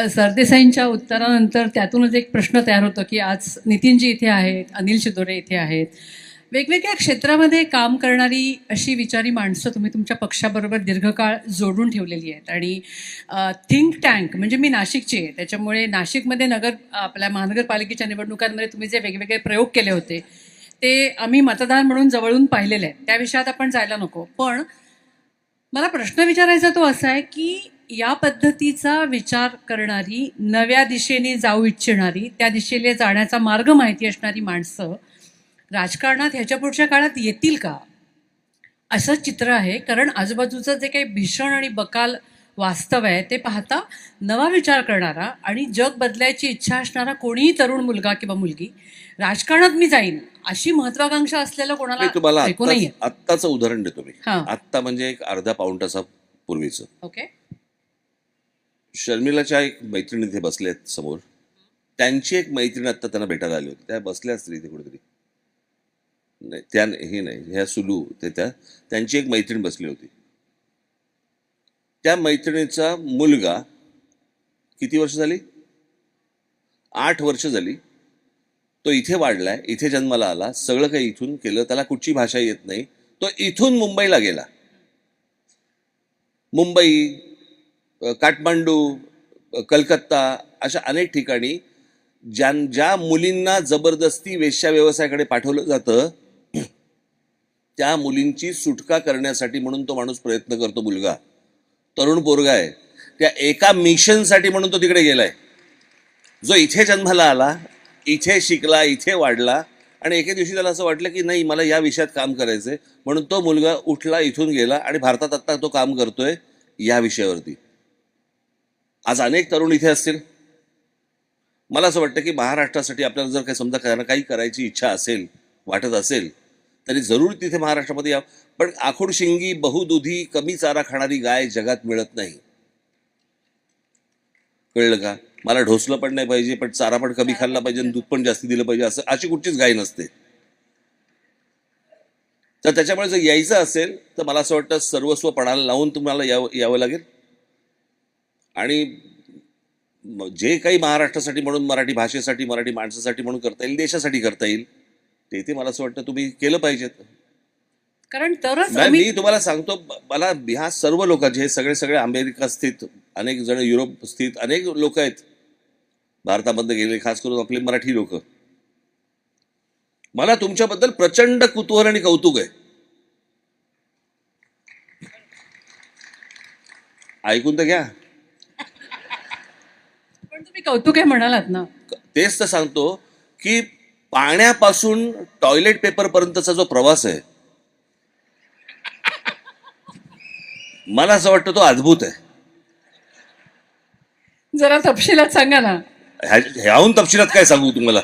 Speaker 1: सरदेसाईंच्या उत्तरानंतर त्यातूनच एक प्रश्न तयार होतो की आज नितीनजी इथे आहेत, अनिल शिदोरे इथे आहेत. वेगवेगळ्या क्षेत्रामध्ये काम करणारी अशी विचारी माणसं तुम्ही तुमच्या पक्षाबरोबर दीर्घकाळ जोडून ठेवलेली आहेत. आणि थिंक टँक म्हणजे मी नाशिकची आहे, त्याच्यामुळे नाशिकमध्ये आपल्या महानगरपालिकेच्या निवडणुकांमध्ये तुम्ही जे वेगवेगळे प्रयोग केले होते ते आम्ही मतदार म्हणून जवळून पाहिलेले आहेत. त्या विषयात आपण जायला नको. पण मला प्रश्न विचारायचा तो असा आहे की या पद्धतीचा विचार करणारी, नव्या दिशेने जाऊ इच्छिणारी, त्या दिशेने जाण्याचा मार्ग माहिती असणारी माणसं राजकारणात ह्याच्या पुढच्या काळात येतील का, असं चित्र आहे. कारण आजूबाजूचं जे काही भीषण आणि बकाल वास्तव आहे ते पाहता नवा विचार करणारा आणि जग बदलायची इच्छा असणारा कोणीही तरुण मुलगा किंवा मुलगी राजकारणात मी जाईन अशी महत्वाकांक्षा असलेलं कोणाला
Speaker 3: तुम्हाला
Speaker 1: ऐकू नाहीये.
Speaker 3: आत्ताचं उदाहरण देतो मी.
Speaker 1: हां.
Speaker 3: आत्ता म्हणजे एक अर्धा पाऊण तासापूर्वीचं.
Speaker 1: ओके.
Speaker 3: शर्मिलाच्या एक मैत्रिणी इथे बसल्यात समोर. त्यांची एक मैत्रीण आत्ता त्यांना भेटायला आली होती. त्या बसल्या असतील इथे कुठेतरी. नाही, त्या हे नाही, ह्या सुलू ते त्यांची एक मैत्रीण बसली होती. त्या मैत्रिणीचा मुलगा किती वर्ष झाली? 8 वर्ष झाली. तो इथे वाढलाय, इथे जन्माला आला, सगळं काही इथून केलं. त्याला कुठची भाषा येत नाही. तो इथून मुंबईला गेला. मुंबई, काठमांडू, कलकत्ता अशा अनेक ठिकाणी ज्या मुलींना जबरदस्ती वेश्या व्यवसायाकडे पाठवलं जातं त्या मुलींची सुटका करण्यासाठी म्हणून तो माणूस प्रयत्न करतो. मुलगा तरुण पोरगा आहे. त्या एका मिशनसाठी म्हणून तो तिकडे गेलाय. जो इथे जन्माला आला, इथे शिकला, इथे वाढला, आणि एके दिवशी त्याला असं वाटलं की नाही, मला या विषयात काम करायचंय, म्हणून तो मुलगा उठला, इथून गेला आणि भारतात आत्ता तो काम करतोय या विषयावरती. आज अनेक तरुण इथे असतील. मला असं वाटतं की महाराष्ट्रासाठी आपल्याला जर काही समजा काही करायची इच्छा असेल, वाटत असेल, तरी जरूर तिथे महाराष्ट्रामध्ये या. पण आखूड शिंगी, बहुदुधी, कमी चारा खाणारी गाय जगात मिळत नाही. कळलं का? मला ढोसलं पण नाही पाहिजे, पण चारा पण कमी खाल्ला पाहिजे आणि दूध पण जास्ती दिलं पाहिजे, असं अशी कुठचीच गाय नसते. तर त्याच्यामुळे जर यायचं असेल तर मला असं वाटतं सर्वस्व पणाला लावून तुम्हाला यावं लागेल. आणि जे काही महाराष्ट्रासाठी म्हणून, मराठी भाषेसाठी, मराठी माणसासाठी म्हणून करता येईल, देशासाठी करता येईल, ते मला असं वाटतं तुम्ही केलं पाहिजेत.
Speaker 1: कारण तरच
Speaker 3: मी तुम्हाला सांगतो, मला ह्या सर्व लोकांचे, हे सगळे अमेरिका स्थित, अनेक जण युरोप स्थित अनेक लोक आहेत भारतामध्ये गेले, खास करून आपले मराठी लोक. मला तुमच्याबद्दल प्रचंड कुतूहल आणि कौतुक आहे. ऐकून तर घ्या.
Speaker 1: पण तुम्ही कौतुक आहे म्हणालात ना.
Speaker 3: तेच तर सांगतो की पाण्यापासून टॉयलेट पेपर पर्यंतचा जो प्रवास आहे, मला असं वाटतं तो अद्भुत आहे.
Speaker 1: जरा तपशिलात सांगा ना.
Speaker 3: ह्याहून तपशिलात काय सांगू तुम्हाला?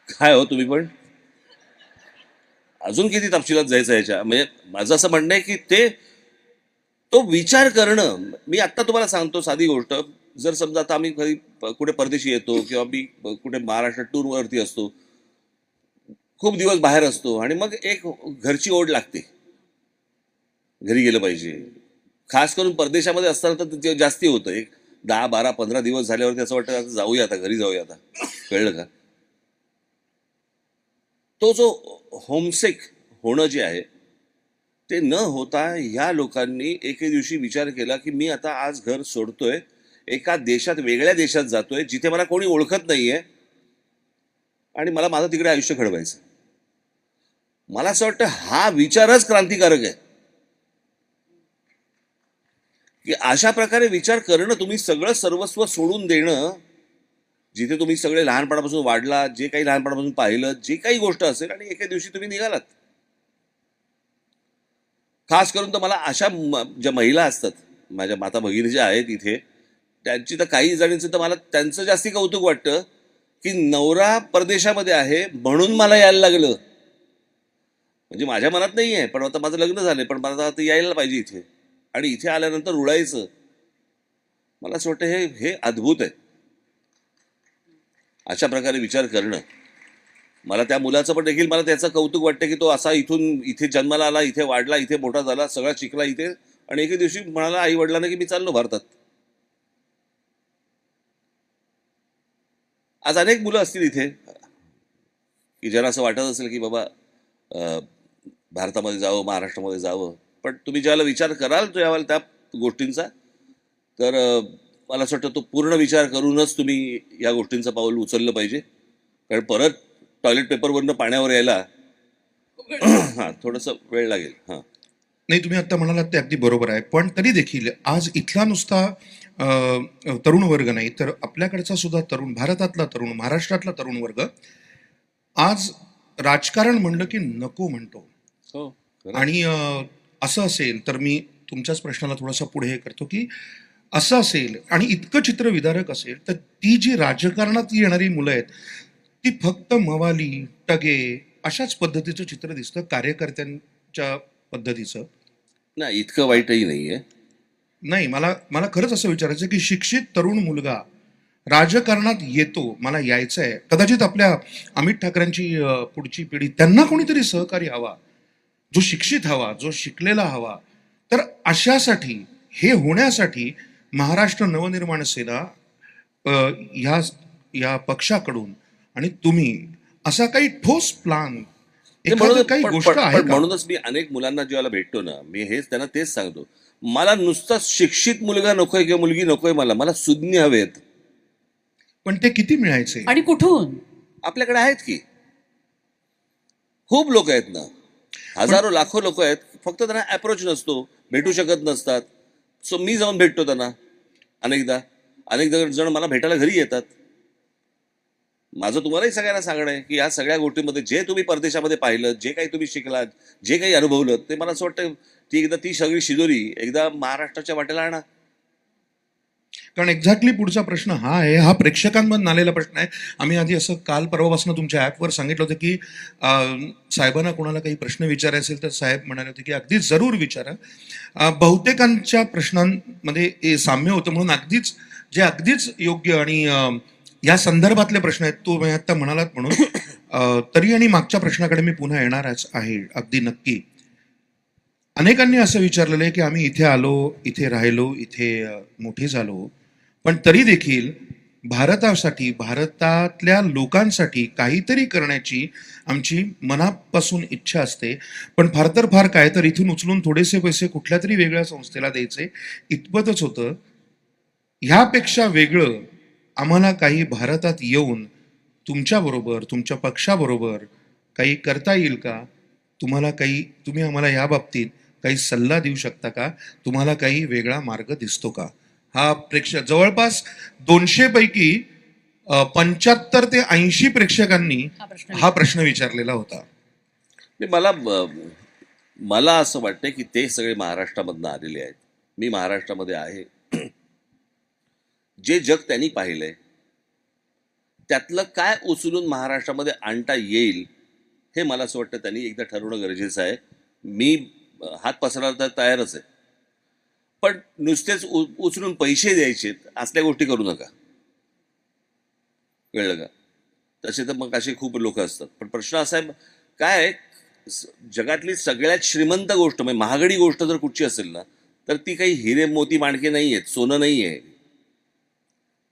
Speaker 3: काय हो तुम्ही पण अजून किती तपशिलात जायचं याच्या? म्हणजे माझं असं म्हणणं आहे की तो विचार करणं. मी आत्ता तुम्हाला सांगतो साधी गोष्ट. जर समजा आता आम्ही कधी कुठे परदेशी येतो किंवा मी कुठे महाराष्ट्र टूरवरती असतो, खूप दिवस बाहेर असतो आणि मग एक घरची ओढ लागते, घरी गेलं पाहिजे. खास करून परदेशामध्ये असताना तर ते जास्ती होतं. एक 10, 12, 15 दिवस झाल्यावरती असं वाटतं आता जाऊया, आता घरी जाऊया आता. कळलं का? तो जो होमसिक होणं जे आहे ते न होता ह्या लोकांनी एके दिवशी विचार केला की मी आता आज घर सोडतोय, एका देशात, वेगळ्या देशात जातोय जिथे मला कोणी ओळखत नाहीये आणि मला माझं तिकडे आयुष्य घडवायचं. मला असं वाटतं हा विचारच क्रांतिकारक आहे की अशा प्रकारे विचार करणं, तुम्ही सगळं सर्वस्व सोडून देणं, जिथे तुम्ही सगळे लहानपणापासून वाढला, जे काही लहानपणापासून पाहिलं, जे काही गोष्ट असेल, आणि एके दिवशी तुम्ही निघालात. खास करून तर मला अशा ज्या महिला असतात, माझ्या माता भगिनी ज्या आहेत इथे, त्यांची तर काही जणींचं तर मला त्यांचं जास्ती कौतुक वाटतं की नवरा परदेशामध्ये आहे म्हणून मला यायला लागलं. म्हणजे माझ्या मनात नाही आहे, पण आता माझं लग्न झालंय, पण मला आता यायला पाहिजे इथे, आणि इथे आल्यानंतर रुळायचं. मला असं वाटतं हे अद्भुत आहे, अशा प्रकारे विचार करणं. मला त्या मुलाचं पण देखील मला त्याचं कौतुक वाटतं की तो असा इथून इथे जन्माला आला, इथे वाढला, इथे मोठा झाला, सगळा शिकला इथे, आणि एके दिवशी म्हणाला आई वडिलांना की मी चाललो भारतात. आज अनेक मुलं असतील इथे की ज्यांना असं वाटत असेल की बाबा भारतामध्ये जावं, महाराष्ट्रामध्ये जावं, पण तुम्ही ज्यावेळेला विचार कराल ज्यावेळेला त्या गोष्टींचा, तर मला असं वाटतं तो पूर्ण विचार करूनच तुम्ही या गोष्टींचं पाऊल उचललं पाहिजे. कारण परत टॉयलेट पेपरवरनं पाण्यावर यायला हां थोडंसं वेळ लागेल. हां,
Speaker 2: नाही, तुम्ही आता म्हणालात ते अगदी बरोबर आहे. पण तरी देखील आज इथला नुसता तरुण वर्ग नाही, तर आपल्याकडचा सुद्धा तरुण, भारतातला तरुण, महाराष्ट्रातला तरुण वर्ग आज राजकारण म्हणलं की नको म्हणतो.
Speaker 3: हो,
Speaker 2: आणि असं असेल तर मी तुमच्याच प्रश्नाला थोडासा पुढे हे करतो की असं असेल आणि इतकं चित्र विदारक असेल तर ती जी राजकारणात येणारी मुलं आहेत ती फक्त मवाली, टगे अशाच पद्धतीचं चित्र दिसतं, कार्यकर्त्यांच्या पद्धतीचं.
Speaker 3: नाही इतकं वाईटही नाहीये.
Speaker 2: नाही, मला खरंच असं विचारायचं की शिक्षित तरुण मुलगा राजकारणात येतो, मला यायचं आहे, कदाचित आपल्या अमित ठाकरेंची पुढची पिढी, त्यांना कोणीतरी सहकारी हवा, जो शिक्षित हवा, जो शिकलेला हवा. तर अशासाठी, हे होण्यासाठी महाराष्ट्र नवनिर्माण सेना या पक्षाकडून आणि तुम्ही असा काही ठोस प्लान, एखादं काही गोष्ट आहे का?
Speaker 3: म्हणूनच मी अनेक मुलांना जेव्हा भेटतो ना, मी त्यांना तेच सांगतो, मला नुसता शिक्षित मुलगा नकोय किंवा मुलगी नकोय, मला सुज्ञ हवेत.
Speaker 2: पण ते किती मिळायचे
Speaker 1: आणि कुठून?
Speaker 3: आपल्याकडे आहेत की खूप लोक आहेत ना, हजारो लाखो लोक आहेत, फक्त त्यांना अप्रोच नसतो, भेटू शकत नसतात. सो मी जाऊन भेटतो त्यांना अनेक जण मला भेटायला घरी येतात. माझं तुम्हालाही सगळ्यांना सांगणं आहे की या सगळ्या गोष्टींमध्ये जे तुम्ही परदेशामध्ये पाहिलं, जे काही तुम्ही शिकलात, जे काही अनुभवलं, ते मला असं वाटतं ती सगळी शिदोरी एकदा महाराष्ट्राच्या वाटेला आणा.
Speaker 2: कारण एक्झॅक्टली पुढचा प्रश्न हा आहे, हा प्रेक्षकांमधून आलेला प्रश्न आहे. आम्ही आधी असं काल परवापासून तुमच्या ॲपवर सांगितलं होतं की साहेबांना कोणाला काही प्रश्न विचारायचे असेल तर साहेब म्हणाले होते की अगदी जरूर विचारा. बहुतेकांच्या प्रश्नांमध्ये साम्य होतं, म्हणून अगदीच योग्य आणि या संदर्भातले प्रश्न आहेत, तो मी आता म्हणालात म्हणून. तरी आणि मागच्या प्रश्नाकडे मी पुन्हा येणारच आहे अगदी नक्की. अनेकांनी असं विचारलेलं आहे की आम्ही इथे आलो, इथे राहिलो, इथे मोठे झालो, पण तरी देखील भारतासाठी, भारतातल्या लोकांसाठी काहीतरी करण्याची आमची मनापासून इच्छा असते. पण फार तर फार काय तर इथून उचलून थोडेसे पैसे कुठल्या तरी वेगळ्या संस्थेला द्यायचे, इतपतच होतं. ह्यापेक्षा वेगळं आम्हाला काही भारतात येऊन तुमच्याबरोबर, तुमच्या पक्षाबरोबर काही करता येईल का? तुम्ही आम्हाला या बाबतीत काही सल्ला देऊ शकता का? तुम्हाला काही वेगळा मार्ग दिसतो का? हा जवळपास 200 पैकी 75 ते 80 प्रेक्षकांनी हा प्रश्न विचारलेला होता.
Speaker 3: नाही, मला असं वाटतं की ते सगळे महाराष्ट्रामधनं आलेले आहेत. मी महाराष्ट्रामध्ये आहे. जे जग त्यांनी पाहिलंय त्यातलं काय उचलून महाराष्ट्रामध्ये आणता येईल हे मला असं वाटतं त्यांनी एकदा ठरवणं गरजेचं आहे. मी हात पसरायला तर तयारच आहे, पण नुसतेच उचलून पैसे द्यायचे असल्या गोष्टी करू नका. कळलं का? तसे तर मग असे खूप लोक असतात. पण प्रश्न असा आहे, काय आहे, जगातली सगळ्यात श्रीमंत गोष्ट म्हणजे महागडी गोष्ट जर कुठची असेल ना, तर ती काही हिरे मोती माणके नाही आहेत, सोनं नाही आहे.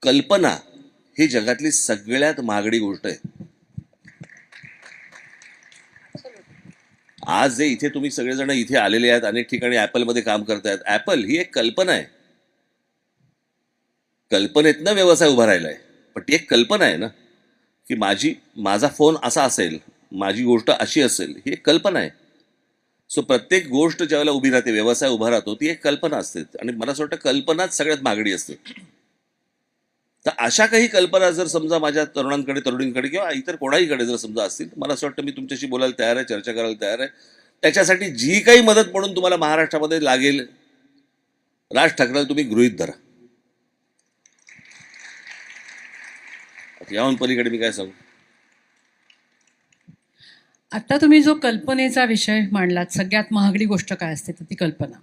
Speaker 3: कल्पना ही जगातली सगळ्यात महागडी गोष्ट आहे. आज जे इथे तुम्ही सगळेजण इथे आलेले आहेत, अनेक ठिकाणी ॲपलमध्ये काम करतायत. ॲपल ही एक कल्पना आहे. कल्पनेतनं व्यवसाय उभा राहिला आहे, पण ती एक कल्पना आहे ना, की माझा फोन असा असेल, माझी गोष्ट अशी असेल, ही एक कल्पना आहे. सो प्रत्येक गोष्ट ज्यावेळेला उभी राहते, व्यवसाय उभा राहतो, ती एक कल्पना असते. आणि मला असं वाटतं कल्पनाच सगळ्यात महागडी असते. तर अशा काही कल्पना जर समजा माझ्या तरुणांकडे, तरुणींकडे किंवा इतर कोणाहीकडे जर समजा असतील, मला असं वाटतं मी तुमच्याशी बोलायला तयार आहे, चर्चा करायला तयार आहे. त्याच्यासाठी जी काही मदत म्हणून तुम्हाला महाराष्ट्रामध्ये लागेल, राज ठाकरेला तुम्ही गृहीत धरा. याहून पलीकडे मी काय सांगू?
Speaker 1: आता तुम्ही जो कल्पनेचा विषय मांडलात, सगळ्यात महागडी गोष्ट काय असते तर ती कल्पना,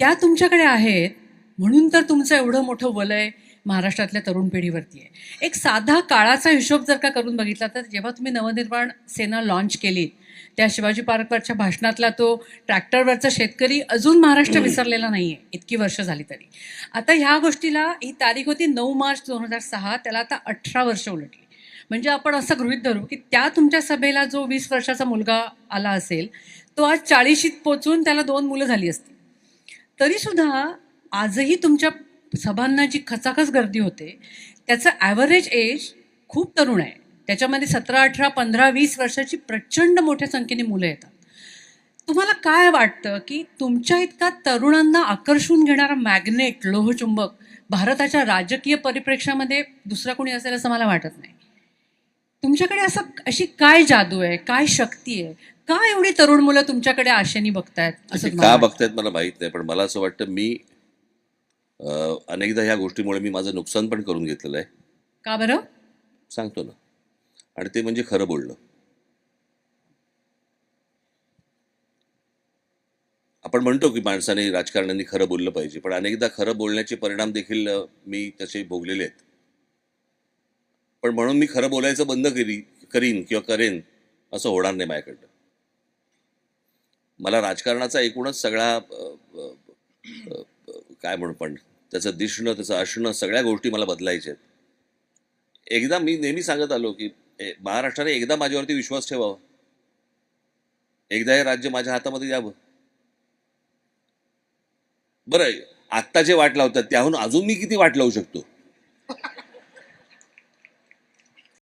Speaker 1: त्या तुमच्याकडे आहेत म्हणून तर तुमचं एवढं मोठं वलय महाराष्ट्रातल्या तरुण पिढीवरती आहे. एक साधा काळाचा हिशोब जर का करून बघितला तर जेव्हा तुम्ही नवनिर्माण सेना लॉन्च केलीत, त्या शिवाजी पार्कवरच्या भाषणातला तो ट्रॅक्टरवरचा शेतकरी अजून महाराष्ट्र विसरलेला नाही आहे, इतकी वर्ष झाली तरी. आता ह्या गोष्टीला ही तारीख होती 9 मार्च 2006, त्याला आता 18 वर्ष उलटली. म्हणजे आपण असं गृहीत धरू की त्या तुमच्या सभेला जो 20 वर्षाचा मुलगा आला असेल, तो आज 40शीत पोचून त्याला 2 मुलं झाली असतील. तरीसुद्धा आजही तुमच्या सभांना जी खचाखच गर्दी होते, त्याचं ॲव्हरेज एज खूप तरुण आहे. त्याच्यामध्ये 17, 18, 15, 20 वर्षाची प्रचंड मोठ्या संख्येने मुलं येतात. तुम्हाला काय वाटतं की तुमच्या इतका तरुणांना आकर्षून घेणारा मॅग्नेट, लोहचुंबक भारताच्या राजकीय परिप्रेक्ष्यामध्ये दुसरा कोणी असेल असं मला वाटत नाही. तुमच्याकडे अशी काय जादू आहे, काय शक्ती आहे, का एवढी तरुण मुलं तुमच्याकडे आशेने बघतायत असं
Speaker 3: का
Speaker 1: तुम्हाला वाटतं?
Speaker 3: बघतायत मला माहित नाही, पण मला असं वाटतं मी अनेकदा ह्या गोष्टीमुळे मी माझं नुकसान पण करून घेतलेलं आहे.
Speaker 1: का बरं?
Speaker 3: सांगतो ना. आणि ते म्हणजे खरं बोलणं. आपण म्हणतो की माणसाने, राजकारण्यांनी खरं बोललं पाहिजे, पण अनेकदा खरं बोलण्याचे परिणाम देखील मी तसे भोगलेले आहेत. पण म्हणून मी खरं बोलायचं बंद करीन किंवा करेन असं होणार नाही माझ्याकडनं. मला राजकारणाचा एकूणच सगळा काय म्हणू, पण त्याचं दिसणं, त्याचं असणं, सगळ्या गोष्टी मला बदलायच्या आहेत. एकदा मी नेहमी सांगत आलो की महाराष्ट्राने एकदा माझ्यावरती विश्वास ठेवावा, एकदा हे राज्य माझ्या हातामध्ये यावं. बरं, आत्ता जे वाट लावतात त्याहून अजून मी किती वाट लावू शकतो?